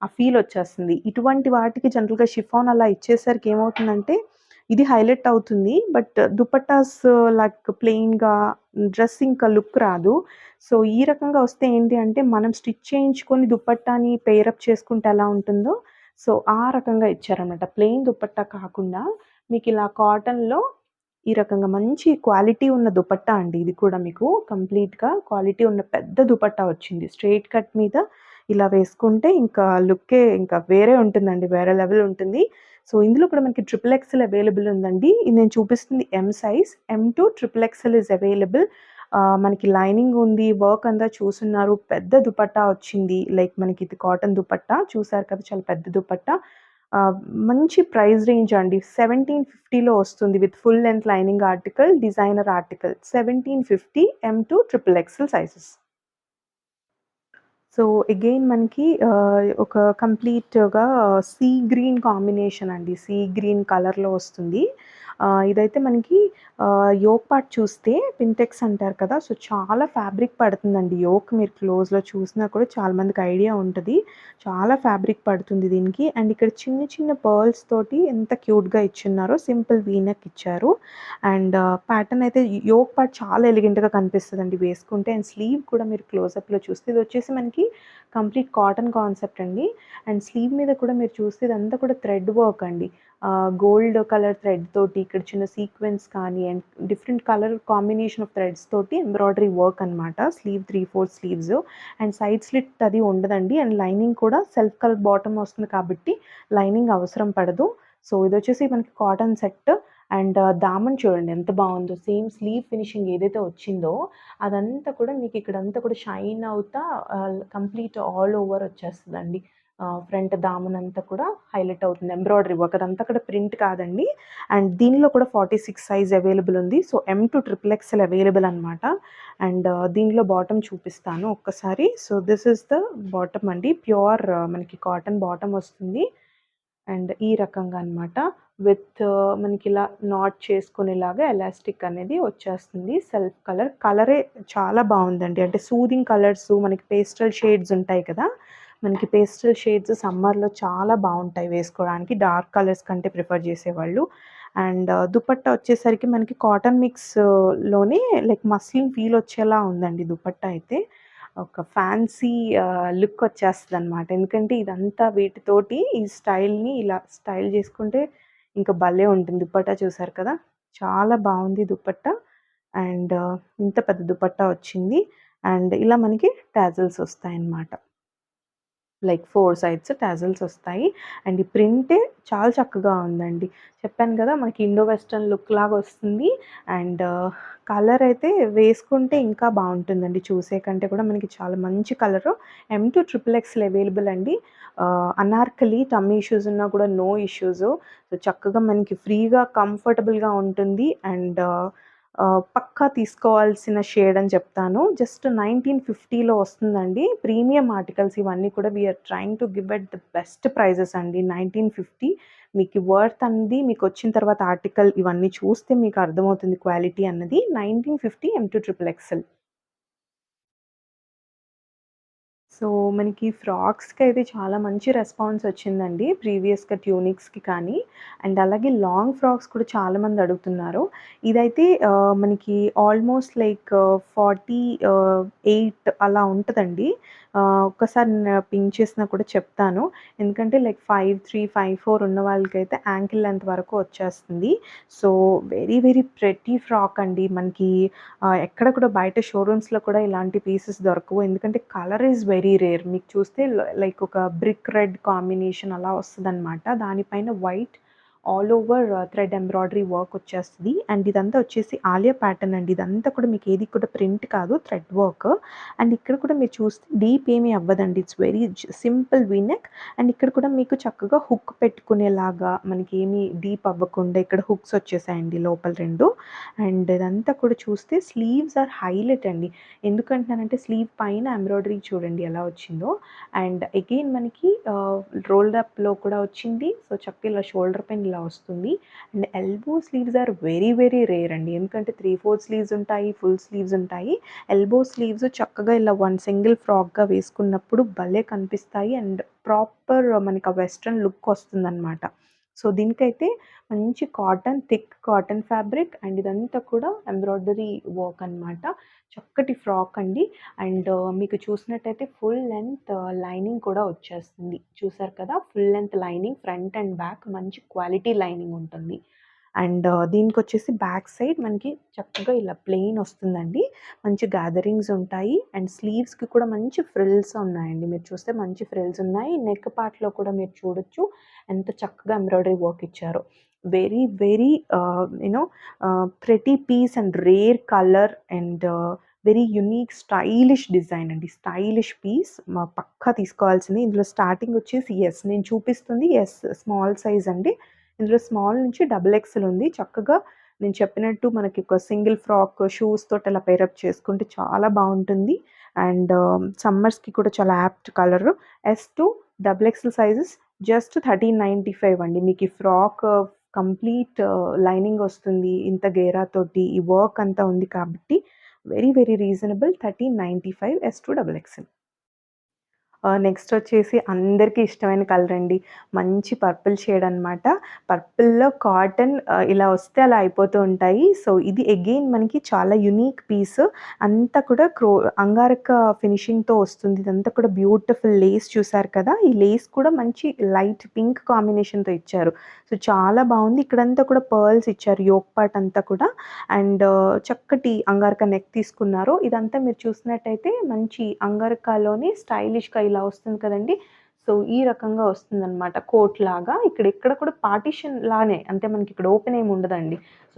ఆ ఫీల్ వచ్చేస్తుంది. ఇటువంటి వాటికి జనరల్‌గా షిఫాన్ అలా ఇచ్చేసరికి ఏమవుతుందంటే ఇది హైలైట్ అవుతుంది. బట్ దుపట్టాస్ లైక్ ప్లెయిన్‌గా డ్రెస్ ఇంకా లుక్ రాదు. సో, ఈ రకంగా వస్తే ఏంటి అంటే మనం స్టిచ్ చేయించుకొని దుపట్టాని పెయిరప్ చేసుకుంటే ఎలా ఉంటుందో, సో, ఆ రకంగా ఇచ్చారనమాట. ప్లెయిన్ దుపట్టా కాకుండా మీకిలా కాటన్‌లో ఈ రకంగా మంచి క్వాలిటీ ఉన్న దుపట్టా అండి ఇది కూడా మీకు. కంప్లీట్‌గా క్వాలిటీ ఉన్న పెద్ద దుపట్టా వచ్చింది. స్ట్రెయిట్ కట్ మీద ఇలా వేసుకుంటే ఇంకా లుక్కే ఇంకా వేరే ఉంటుందండి. వేరే లెవెల్ ఉంటుంది. సో, ఇందులో కూడా మనకి ట్రిపుల్ ఎక్సెల్ అవైలబుల్ ఉందండి. ఇది నేను చూపిస్తుంది M size. M to triple XL is available. మనకి లైనింగ్ ఉంది. వర్క్ అంతా చూసున్నారు. పెద్ద దుపట్టా వచ్చింది. లైక్ మనకి ఇది కాటన్ దుపట్టా. చూసారు కదా! చాలా పెద్ద దుపట్టా. ఆహ్, మంచి ప్రైస్ రేంజ్ అండి. 1750లో వస్తుంది with full length lining article, designer article. 1750 M to triple XL sizes. So, again మనకి ఒక కంప్లీట్‌గా సీ గ్రీన్ కాంబినేషన్ అండి. సీ గ్రీన్ కలర్‌లో వస్తుంది. ఇదైతే మనకి యోక్ పార్ట్ చూస్తే పింటెక్స్ అంటారు కదా! సో, చాలా ఫ్యాబ్రిక్ పడుతుందండి. యోక్ మీరు క్లోజ్‌లో చూసినా కూడా చాలా మందికి ఐడియా ఉంటది. చాలా ఫ్యాబ్రిక్ పడుతుంది దీనికి. అండ్ ఇక్కడ చిన్న చిన్న పర్ల్స్ తోటి ఎంత క్యూట్‌గా ఇచ్చున్నారో సింపుల్ వీ నెక్ ఇచ్చారు. అండ్ ప్యాటర్న్ అయితే యోక్ పార్ట్ చాలా ఎలిగెంట్‌గా కనిపిస్తదండి వేసుకుంటే. అండ్ స్లీవ్ కూడా మీరు క్లోజప్‌లో చూస్తే ఇదొచ్చేసి మనకి కంప్లీట్ కాటన్ కాన్సెప్ట్ అండి. అండ్ స్లీవ్ మీద కూడా మీరు చూస్తే ఇదంతా కూడా థ్రెడ్ వర్క్ అండి. గోల్డ్ కలర్ థ్రెడ్ తోటి ఇక్కడ చిన్న సీక్వెన్స్ కానీ and different colour combination of threads తోటి ఎంబ్రాయిడరీ వర్క్ అనమాట. Sleeve 3/4 sleeves. And side slit అది ఉండదండి. అండ్ లైనింగ్ కూడా సెల్ఫ్ కలర్ బాటమ్ వస్తుంది కాబట్టి లైనింగ్ అవసరం పడదు. సో, ఇదొచ్చేసి మనకి కాటన్ సెట్. అండ్ దామన్ చూడండి ఎంత బావుందో. సేమ్ స్లీవ్ ఫినిషింగ్ ఏదైతే వచ్చిందో అదంతా కూడా మీకు ఇక్కడంతా కూడా షైన్ అవుతా complete all over వచ్చేస్తదండి. Front Daman అంతా కూడా హైలైట్ అవుతుంది. ఎంబ్రాయిడరీ వర్క్ అదంతా కూడా ప్రింట్ కాదండి. అండ్ దీనిలో కూడా 46 సైజ్ అవైలబుల్ ఉంది. So, M to triple XL available అనమాట. అండ్ దీనిలో బాటమ్ చూపిస్తాను ఒక్కసారి. So, this is the bottom అండి. ప్యూర్ మనకి కాటన్ బాటమ్ వస్తుంది. అండ్ ఈ రకంగా అనమాట. విత్ మనకిలా నాట్ చేసుకునేలాగా ఎలాస్టిక్ అనేది వచ్చేస్తుంది. సెల్ఫ్ కలరే చాలా బావుందండి. అంటే సూదింగ్ కలర్స్ మనకి పేస్టల్ షేడ్స్ ఉంటాయి కదా! మనకి పేస్టల్ షేడ్స్ సమ్మర్‌లో చాలా బావుంటాయి వేసుకోవడానికి. డార్క్ కలర్స్ కంటే ప్రిఫర్ చేసేవాళ్ళు. అండ్ దుపట్టా వచ్చేసరికి మనకి కాటన్ మిక్స్‌లోనే లైక్ మస్లిన్ ఫీల్ వచ్చేలా ఉందండి దుపట్టా అయితే. ఒక ఫ్యాన్సీ లుక్ వచ్చేస్తదనమాట. ఎందుకంటే ఇదంతా వీటితోటి ఈ స్టైల్‌ని ఇలా స్టైల్ చేసుకుంటే ఇంకా భలే ఉంటుంది. దుపట్టా చూసారు కదా! చాలా బావుంది దుపట్టా. అండ్ ఇంత పెద్ద దుపట్టా వచ్చింది. అండ్ ఇలా మనకి టాజిల్స్ వస్తాయన్నమాట. లైక్ 4 సైడ్స్ టాజిల్స్ వస్తాయి. అండ్ ఈ ప్రింటే చాలా చక్కగా ఉందండి. చెప్పాను కదా! మనకి ఇండో వెస్టర్న్ లుక్ లాగా వస్తుంది. అండ్ కలర్ అయితే వేసుకుంటే ఇంకా బావుంటుందండి. చూసే కంటే కూడా మనకి చాలా మంచి colour. M2 triple XL available అండి. అనార్కలి టమ్మీ ఇష్యూస్ ఉన్నా కూడా నో ఇష్యూసు. సో, చక్కగా మనకి ఫ్రీగా, కంఫర్టబుల్‌గా ఉంటుంది. అండ్ పక్కా తీసుకోవాల్సిన షేడ్ అని చెప్తాను. జస్ట్ 1950లో వస్తుందండి. ప్రీమియం ఆర్టికల్స్ ఇవన్నీ కూడా we are trying to give at the best prices అండి. 1950 మీకు వర్త్ అనేది మీకొచ్చిన తర్వాత ఆర్టికల్ ఇవన్నీ చూస్తే మీకు అర్థమవుతుంది క్వాలిటీ అన్నది. 1950 M2 ట్రిపుల్ ఎక్స్ఎల్. సో, మనకి ఫ్రాక్స్‌కైతే చాలా మంచి రెస్పాన్స్ వచ్చిందండి. ప్రీవియస్‌గా ట్యూనిక్స్‌కి కానీ, అండ్ అలాగే లాంగ్ ఫ్రాక్స్ కూడా చాలామంది అడుగుతున్నారు. ఇదైతే మనకి ఆల్మోస్ట్ లైక్ 48 అలా ఉంటదండి. ఒక్కసారి పింక్ చేసినా కూడా చెప్తాను. ఎందుకంటే లైక్ 53, 54 ఉన్న వాళ్ళకైతే యాంకిల్ లెంత్ వరకు వచ్చేస్తుంది. So, very very pretty frock అండి. మనకి ఎక్కడ కూడా బయట షోరూమ్స్‌లో కూడా ఇలాంటి పీసెస్ దొరకవు. ఎందుకంటే కలర్ ఈజ్ వెరీ రేర్. మీకు చూస్తే లైక్ ఒక బ్రిక్ రెడ్ కాంబినేషన్ అలా వస్తదనమాట. దానిపైన white all over thread embroidery work వచ్చేస్తది. అండ్ ఇదంతా వచ్చేసి ఆలియా ప్యాటర్న్ అండి. ఇదంతా కూడా మీకు ఏది కూడా ప్రింట్ కాదు, థ్రెడ్ వర్క్. అండ్ ఇక్కడ కూడా మీరు చూస్తే డీప్ ఏమీ అవ్వదండి. It's very simple V neck. And ఇక్కడ కూడా మీకు చక్కగా హుక్ పెట్టుకునేలాగా మనకి ఏమి డీప్ అవ్వకుండా ఇక్కడ హుక్స్ వచ్చేసాయండి లోపల 2. అండ్ ఇదంతా కూడా చూస్తే స్లీవ్స్ ఆర్ హైలైట్ అండి. ఎందుకంటున్నానంటే స్లీవ్ పైన ఎంబ్రాయిడరీ చూడండి ఎలా వచ్చిందో. అండ్ అగైన్ మనకి రోల్డ్ అప్‌లో కూడా వచ్చింది. సో, చక్కగా ఇలా షోల్డర్ పైన ఇలా వస్తుంది. And elbow sleeves are very very rare అండి. ఎందుకంటే 3/4 స్లీవ్స్ ఉంటాయి, ఫుల్ స్లీవ్స్ ఉంటాయి. ఎల్బో స్లీవ్స్ చక్కగా ఇలా వన్ సింగిల్ ఫ్రాక్‌గా వేసుకున్నప్పుడు భలే కనిపిస్తాయి. అండ్ ప్రాపర్ మనకి ఆ వెస్టర్న్ లుక్ వస్తుందనమాట. సో, దీనికైతే మంచి cotton, thick cotton fabric. And ఇదంతా కూడా ఎంబ్రాయిడరీ వర్క్ అనమాట. చక్కటి ఫ్రాక్ అండి. అండ్ మీకు చూసినట్టయితే ఫుల్ లెంగ్త్ లైనింగ్ కూడా వచ్చేస్తుంది. చూసారు కదా! Full length lining front and back మంచి క్వాలిటీ లైనింగ్ ఉంటుంది. అండ్ దీనికొచ్చేసి బ్యాక్ సైడ్ మనకి చక్కగా ఇలా ప్లెయిన్ వస్తుందండి. మంచి గ్యాదరింగ్స్ ఉంటాయి. అండ్ స్లీవ్స్‌కి కూడా మంచి ఫ్రిల్స్ ఉన్నాయండి. మీరు చూస్తే మంచి ఫ్రిల్స్ ఉన్నాయి. నెక్ పార్ట్‌లో కూడా మీరు చూడొచ్చు ఎంత చక్కగా ఎంబ్రాయిడరీ వర్క్ ఇచ్చారో. Very very pretty piece and rare colour and very unique stylish design అండి. స్టైలిష్ పీస్ పక్కా తీసుకోవాల్సింది. ఇందులో స్టార్టింగ్ వచ్చేసి నేను చూపిస్తుంది స్మాల్ సైజ్ అండి. ఇందులో స్మాల్ నుంచి డబుల్ ఎక్సెల్ ఉంది. చక్కగా నేను చెప్పినట్టు మనకి ఒక సింగిల్ ఫ్రాక్ షూస్ తోటి అలా పెయిరప్ చేసుకుంటే చాలా బావుంటుంది. అండ్ సమ్మర్స్‌కి కూడా చాలా యాప్ట్ కలరు. ఎస్-2 డబుల్ ఎక్సెల్ సైజెస్ జస్ట్ 1395 అండి. మీకు ఈ ఫ్రాక్ కంప్లీట్ లైనింగ్ వస్తుంది. ఇంత గేరా తోటి ఈ వర్క్ అంతా ఉంది కాబట్టి వెరీ వెరీ రీజనబుల్ 1395 ఎస్-2 డబుల్ ఎక్సెల్. నెక్స్ట్ వచ్చేసి అందరికీ ఇష్టమైన కలర్ అండి. మంచి పర్పుల్ షేడ్ అనమాట. పర్పుల్‌లో కాటన్ ఇలా వస్తే అలా అయిపోతూ ఉంటాయి. సో, ఇది అగైన్ మనకి చాలా యూనిక్ పీస్. అంతా కూడా అంగారక ఫినిషింగ్‌తో వస్తుంది. ఇదంతా కూడా బ్యూటిఫుల్ లేస్ చూసారు కదా! ఈ లేస్ కూడా మంచి లైట్ పింక్ కాంబినేషన్‌తో ఇచ్చారు. సో, చాలా బావుంది. ఇక్కడంతా కూడా పర్ల్స్ ఇచ్చారు. యోక్ పార్ట్ అంతా కూడా. అండ్ చక్కటి అంగారక నెక్ తీసుకున్నారు. ఇదంతా మీరు చూసినట్టయితే మంచి అంగారకాలోనే స్టైలిష్‌గా ఇలా వస్తుంది కదండీ! సో, ఈ రకంగా వస్తుందనమాట కోట్ లాగా. ఇక్కడ కూడా పార్టిషన్ లానే అంటే మనకిక్కడ ఓపెన్ ఏమి ఉండదండి. సో,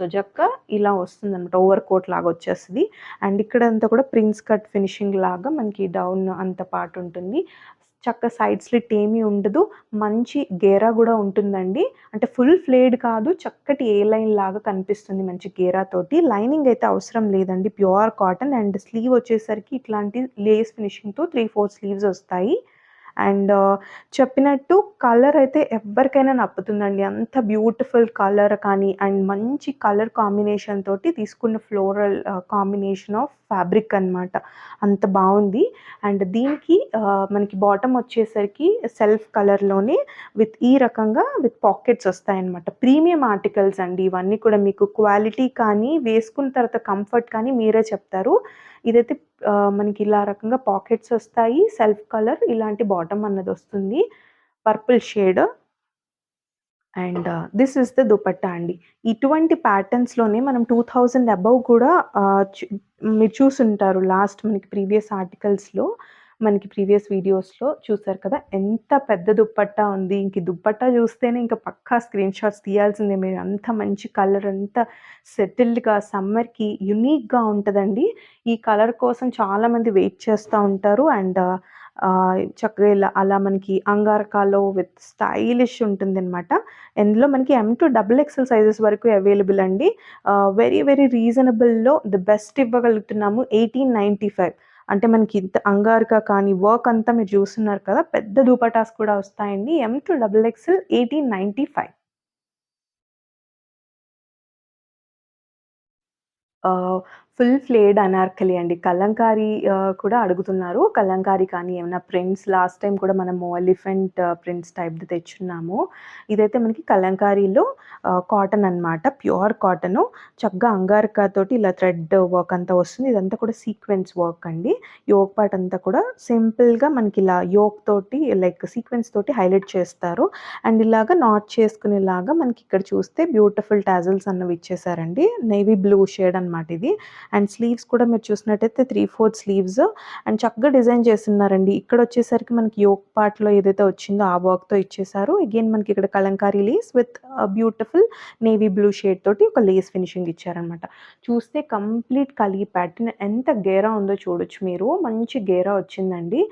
ఇలా వస్తుందనమాట. ఓవర్ కోట్ లాగా వచ్చేస్తది. అండ్ ఇక్కడంతా కూడా ప్రిన్స్ కట్ ఫినిషింగ్ లాగా మనకి డౌన్ అంత పార్ట్ ఉంటుంది. సైడ్ స్లిట్ ఏమీ ఉండదు. మంచి గేరా గూడా ఉంటుందండి. అంటే ఫుల్ ఫ్లేడ్ కాదు. చక్కటి ఏ లైన్ లాగా కనిపిస్తుంది మంచి గేరా తోటి. లైనింగ్ అయితే అవసరం లేదండి. Pure cotton. అండ్ స్లీవ్ వచ్చేసరికి ఇట్లాంటి లేస్ ఫినిషింగ్‌తో 3/4 స్లీవ్స్ వస్తాయి. అండ్ చెప్పినట్టు కలర్ అయితే ఎవ్వరికైనా నప్పుతుందండి. అంత బ్యూటిఫుల్ కలర్ కానీ అండ్ మంచి కలర్ కాంబినేషన్ తోటి తీసుకున్న ఫ్లోరల్ కాంబినేషన్ ఆఫ్ ఫ్యాబ్రిక్ అనమాట. అంత బావుంది. అండ్ దీనికి మనకి బాటమ్ వచ్చేసరికి సెల్ఫ్ కలర్‌లోనే ఈ రకంగా విత్ పాకెట్స్ వస్తాయన్నమాట. ప్రీమియం ఆర్టికల్స్ అండి ఇవన్నీ కూడా. మీకు క్వాలిటీ కానీ, వేసుకున్న తర్వాత కంఫర్ట్ కానీ మీరే చెప్తారు. ఇదైతే మనకి ఇలా రకంగా పాకెట్స్ వస్తాయి. సెల్ఫ్ కలర్ ఇలాంటి బాటమ్ అన్నదొస్తుంది. Purple shade. And this is the dupatta అండి. ఇటువంటి ప్యాటర్న్స్‌లోనే మనం 2000 అబోవ్ కూడా మీరు చూసుంటారు. లాస్ట్ మనకి ప్రీవియస్ ఆర్టికల్స్‌లో, మనకి ప్రీవియస్ వీడియోస్‌లో చూసారు కదా! ఎంత పెద్ద దుపట్టా ఉంది. ఇంక ఈ దుపట్టా చూస్తేనే ఇంక పక్కా స్క్రీన్ షాట్స్ తీయాల్సిందే మీరు. అంత మంచి కలర్, అంత సెటిల్డ్‌గా సమ్మర్‌కి యూనిక్‌గా ఉంటదండి. ఈ కలర్ కోసం చాలామంది వెయిట్ చేస్తా ఉంటారు. అండ్ చక్కగా అలా మనకి అంగారకాలో విత్ స్టైలిష్ ఉంటుందనమాట. ఇందులో మనకి M to double XL sizes వరకు అవైలబుల్ అండి. వెరీ వెరీ రీజనబుల్‌లో ది బెస్ట్ ఇవ్వగలుగుతున్నాము. 1895 అంటే మనకి ఇంత అంగారక కానీ వర్క్ అంతా మీరు చూస్తున్నారు కదా! పెద్ద దుపటాస్ కూడా వస్తాయండి. ఎమ్ టు డబుల్ ఎక్సెల్ 1895. ఆహ్, ఫుల్ ఫ్లేర్డ్ అనార్కలి అండి. కలంకారీ కూడా అడుగుతున్నారు. కలంకారీ కానీ ఏమన్నా ప్రింట్స్ లాస్ట్ టైమ్ కూడా మనము ఎలిఫెంట్ ప్రింట్స్ టైప్‌ది తెచ్చున్నాము. ఇదైతే మనకి కలంకారీలో కాటన్ అనమాట. Pure cotton. చక్కగా అంగారక తోటి ఇలా థ్రెడ్ వర్క్ అంతా వస్తుంది. ఇదంతా కూడా సీక్వెన్స్ వర్క్ అండి. యోక్ పార్ట్ అంతా కూడా సింపుల్‌గా మనకి ఇలా యోక్ తోటి లైక్ సీక్వెన్స్ తోటి హైలైట్ చేస్తారు. అండ్ ఇలాగ నాట్ చేసుకునేలాగా మనకి ఇక్కడ చూస్తే బ్యూటిఫుల్ టాజిల్స్ అన్నవి ఇచ్చేసారండి. నేవీ బ్లూ షేడ్ అనమాట ఇది. అండ్ స్లీవ్స్ కూడా మీరు చూసినట్టయితే 3/4 స్లీవ్స్ అండ్ చక్కగా డిజైన్ చేసున్నారండి. ఇక్కడొచ్చేసరికి మనకి యోక్ పార్ట్‌లో ఏదైతే వచ్చిందో ఆ వర్క్‌తో ఇచ్చేసారు. అగైన్ మనకి ఇక్కడ Kalamkari Lay's with beautiful navy blue shade తోటి ఒక లేస్ ఫినిషింగ్ ఇచ్చారనమాట. చూస్తే కంప్లీట్ కలీ ప్యాటర్న్ ఎంత గేరా ఉందో చూడొచ్చు మీరు. మంచి గేరా వచ్చిందండి.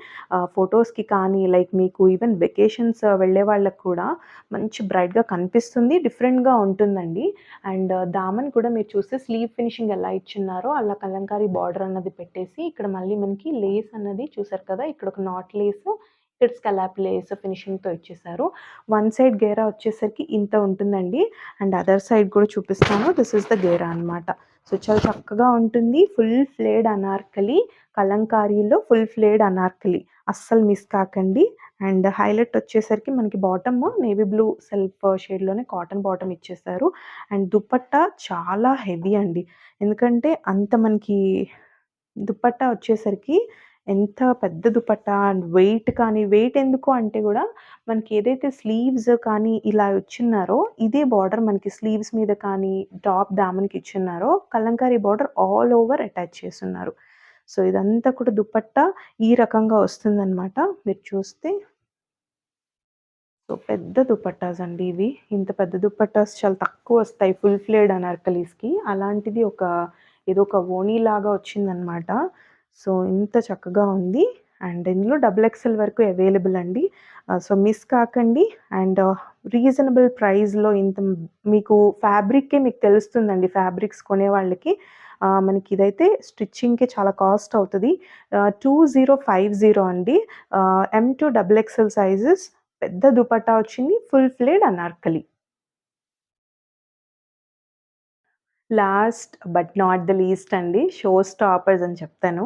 ఫోటోస్‌కి కానీ లైక్ మీకు ఈవెన్ వెకేషన్స్ వెళ్ళే వాళ్ళకి కూడా మంచి బ్రైట్‌గా కనిపిస్తుంది. డిఫరెంట్‌గా ఉంటుందండి. అండ్ దామన్ కూడా మీరు చూస్తే స్లీవ్ ఫినిషింగ్ ఎలా ఇచ్చున్నారో అలా కలంకారీ బార్డర్ అన్నది పెట్టేసి ఇక్కడ మళ్ళీ మనకి లేస్ అన్నది చూసారు కదా! ఇక్కడ ఒక నాట్ లేసు, ఇక్కడ స్కలాప్ లేస్ ఫినిషింగ్‌తో ఇచ్చేసారు. వన్ సైడ్ గేరా వచ్చేసరికి ఇంత ఉంటుందండి. అండ్ అదర్ సైడ్ కూడా చూపిస్తాను. దిస్ ఈస్ ద గేరా అనమాట. సో, చాలా చక్కగా ఉంటుంది. Full flared anarkali. కలంకారీలో ఫుల్ ఫ్లేర్డ్ అనార్కలి. అస్సలు మిస్ కాకండి. అండ్ హైలైట్ వచ్చేసరికి మనకి బాటమ్ నేవీ బ్లూ సెల్ఫ్ షేడ్‌లోనే కాటన్ బాటమ్ ఇచ్చేసారు. అండ్ దుపట్టా చాలా హెవీ అండి. ఎందుకంటే అంత మనకి దుపట్టా వచ్చేసరికి ఎంత పెద్ద దుపట్టా అండ్ వెయిట్ కానీ వెయిట్ ఎందుకు అంటే గూడా మనకి ఏదైతే స్లీవ్స్ కానీ ఇలా ఇచ్చున్నారో ఇదే బార్డర్ మనకి స్లీవ్స్ మీద కానీ టాప్ దామన్‌కి ఇచ్చున్నారో kalamkari border all over attach చేసున్నారు. సో, ఇదంతా కూడా దుపట్టా ఈ రకంగా వస్తుందనమాట. మీరు చూస్తే సో, పెద్ద దుపట్టాస్ అండి ఇవి. ఇంత పెద్ద దుపట్టాస్ చాలా తక్కువొస్తాయి ఫుల్ ఫ్లేర్డ్ అనార్కలీస్‌కి. అలాంటిది ఏదో ఒక ఓణీలాగా వచ్చిందనమాట. సో, ఇంత చక్కగా ఉంది. అండ్ ఇందులో డబుల్ ఎక్సెల్ వరకు అవైలబుల్ అండి. సో, మిస్ కాకండి. అండ్ రీజనబుల్ ప్రైస్‌లో మీకు ఫ్యాబ్రిక్కే మీకు తెలుస్తుందండి. ఫ్యాబ్రిక్స్ కొనేవాళ్ళకి మనకిదైతే స్టిచ్చింగ్‌కి చాలా కాస్ట్ అవుతది. 2050 అండి. M to double XL sizes పెద్ద దుపట్టా వచ్చింది. Full flared anarkali. Last but not the least అండి. షో స్టాపర్స్ అని చెప్తాను.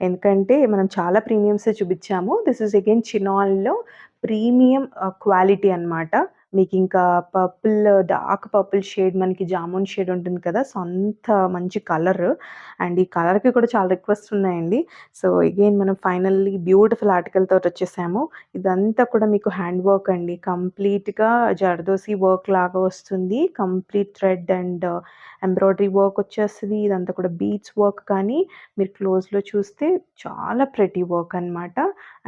ఎందుకంటే మనం చాలా ప్రీమియమ్సే చూపిచ్చాము. దిస్ ఈస్ అగైన్ చినాన్‌లో ప్రీమియం క్వాలిటీ అనమాట. మీకింకా డార్క్ పర్పుల్ షేడ్ మనకి జామున్ షేడ్ ఉంటుంది కదా! సో, అంత మంచి కలర్. అండ్ ఈ కలర్‌కి కూడా చాలా రిక్వెస్ట్స్ ఉన్నాయండి. సో, అగైన్ మనం ఫైనల్లీ బ్యూటిఫుల్ ఆర్టికల్ తోటొచ్చేసాము. ఇదంతా కూడా మీకు హ్యాండ్ వర్క్ అండి. కంప్లీట్‌గా జర్దోసి వర్క్ లాగా వస్తుంది. Complete thread and embroidery work వచ్చేస్తది. ఇదంతా కూడా బీడ్స్ వర్క్ కానీ మీరు క్లోజ్‌లో చూస్తే చాలా ప్రెటీ వర్క్ అనమాట.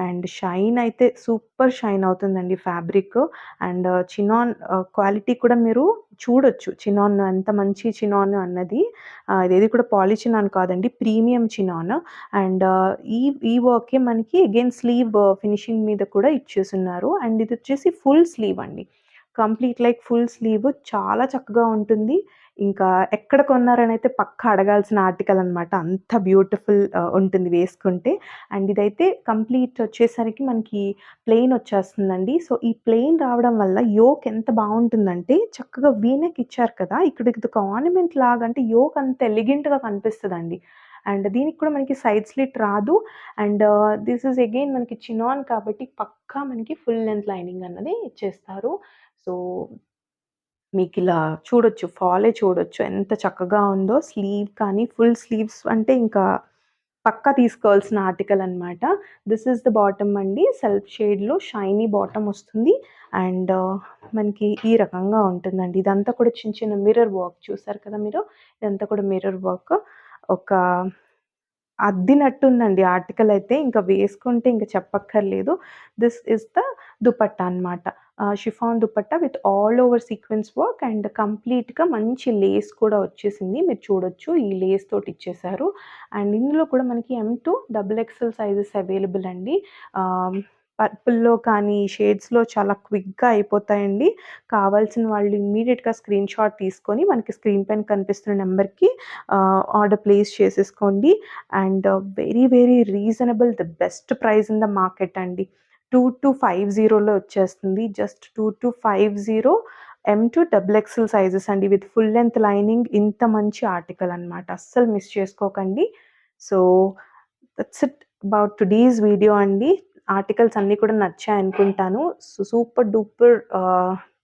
అండ్ షైన్ అయితే సూపర్ షైన్ అవుతుందండి ఫ్యాబ్రిక్. అండ్ చినాన్ క్వాలిటీ కూడా మీరు చూడొచ్చు. చినాన్ ఎంత మంచి చినాన్ అన్నది. ఇదేది కూడా పాలీ చినాన్ కాదండి. Premium chinon. అండ్ ఈ ఈ వర్కే మనకి అగైన్ స్లీవ్ ఫినిషింగ్ మీద కూడా ఇచ్చేసున్నారు. అండ్ ఇదొచ్చేసి ఫుల్ స్లీవ్ అండి. కంప్లీట్ లైక్ ఫుల్ స్లీవ్ చాలా చక్కగా ఉంటుంది. ఇంకా ఎక్కడ కొన్నారనైతే పక్కా అడగాల్సిన ఆర్టికల్ అనమాట. అంత బ్యూటిఫుల్ ఉంటుంది వేసుకుంటే. అండ్ ఇదైతే కంప్లీట్ వచ్చేసరికి మనకి ప్లెయిన్ వచ్చేస్తుందండి. సో, ఈ ప్లెయిన్ రావడం వల్ల యోక్ ఎంత బావుంటుందంటే చక్కగా వీ నెక్ ఇచ్చారు కదా! ఇక్కడ ఇదొక ఆర్నమెంట్ లాగా అంటే యోక్ అంత ఎలిగెంట్‌గా కనిపిస్తదండి. అండ్ దీనికి కూడా మనకి సైడ్ స్లిట్ రాదు. అండ్ దిస్ ఈజ్ అగైన్ మనకి చినాన్ కాబట్టి పక్కా మనకి ఫుల్ లెంత్ లైనింగ్ అన్నది ఇచ్చేస్తారు. సో, మీకిలా చూడొచ్చు. ఫాలే చూడొచ్చు. ఎంత చక్కగా ఉందో. స్లీవ్ కానీ ఫుల్ స్లీవ్స్ అంటే ఇంకా పక్కా తీసుకోవాల్సిన ఆర్టికల్ అనమాట. దిస్ ఈస్ ద బాటమ్ అండి. సెల్ఫ్ షేడ్‌లో షైనీ బాటమ్ వస్తుంది. అండ్ మనకి ఈ రకంగా ఉంటుందండి. ఇదంతా కూడా చిన్న చిన్న మిర్రర్ వర్క్ చూసారు కదా మీరు. ఇదంతా కూడా మిర్రర్ వర్క్. ఒక అద్దినట్టుందండి ఆర్టికల్ అయితే. ఇంక వేసుకుంటే ఇంక చెప్పక్కర్లేదు. దిస్ ఈస్ ద దుపట్టా అనమాట. Chiffon dupatta with all over sequence work and కంప్లీట్‌గా మంచి లేస్ కూడా వచ్చేసింది. మీరు చూడొచ్చు. ఈ లేస్ తోటి ఇచ్చేశారు. అండ్ ఇందులో కూడా మనకి ఎమ్-2 డబుల్ ఎక్సెల్ సైజెస్ అవైలబుల్ అండి. ఆహ్, పర్పుల్‌లో కానీ షేడ్స్‌లో చాలా క్విక్‌గా అయిపోతాయండి. కావాల్సిన వాళ్ళు ఇమ్మీడియేట్‌గా స్క్రీన్‌షాట్ తీసుకొని మనకి స్క్రీన్ పైన కనిపిస్తున్న నంబర్‌కి ఆర్డర్ ప్లేస్ చేసేసుకోండి. And very very reasonable the best price in the market అండి. 2250లో వచ్చేస్తుంది. జస్ట్ 2250 ఎమ్-2 డబుల్ ఎక్సెల్ సైజెస్ అండి. విత్ ఫుల్ లెంత్ లైనింగ్ ఇంత మంచి ఆర్టికల్ అనమాట. అస్సలు మిస్ చేసుకోకండి. So, that's it about today's video అండి. ఆర్టికల్స్ అన్నీ కూడా నచ్చాయనుకుంటాను. సూపర్ డూపర్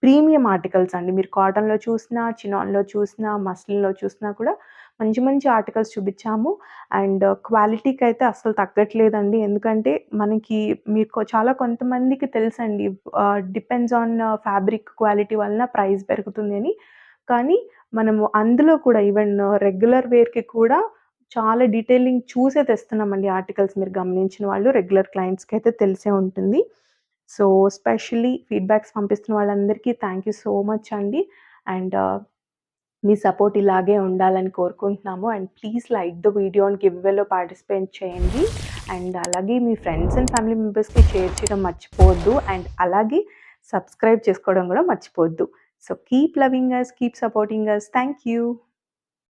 ప్రీమియం ఆర్టికల్స్ అండి. మీరు కాటన్‌లో చూసినా, చినాన్‌లో చూసినా, మస్లిన్‌లో చూసినా కూడా మంచి మంచి ఆర్టికల్స్ చూపిచ్చాము. అండ్ క్వాలిటీకైతే అస్సలు తగ్గట్లేదండి. ఎందుకంటే మనకి మీకు చాలా కొంతమందికి తెలుసండి. డిపెండ్స్ ఆన్ ఫ్యాబ్రిక్ క్వాలిటీ వలన ప్రైస్ పెరుగుతుంది అని. కానీ మనము అందులో కూడా ఈవెన్ రెగ్యులర్ వేర్‌కి కూడా చాలా డీటెయిలింగ్ చూసే తెస్తున్నామండి ఆర్టికల్స్. మీరు గమనించిన వాళ్ళు రెగ్యులర్ క్లయింట్స్‌కైతే తెలిసే ఉంటుంది. సో, స్పెషల్లీ ఫీడ్‌బ్యాక్స్ పంపిస్తున్న వాళ్ళందరికీ థ్యాంక్ యూ సో మచ్ అండి. అండ్ మీ సపోర్ట్ ఇలాగే ఉండాలని కోరుకుంటున్నాము. And please like the video and గివ్ అవేలో పార్టిసిపేట్ చేయండి. అండ్ అలాగే మీ ఫ్రెండ్స్ అండ్ ఫ్యామిలీ మెంబర్స్‌కి షేర్ చేయడం మర్చిపోవద్దు. అండ్ అలాగే సబ్స్క్రైబ్ చేసుకోవడం కూడా మర్చిపోవద్దు. So, keep loving us, keep supporting us. Thank you.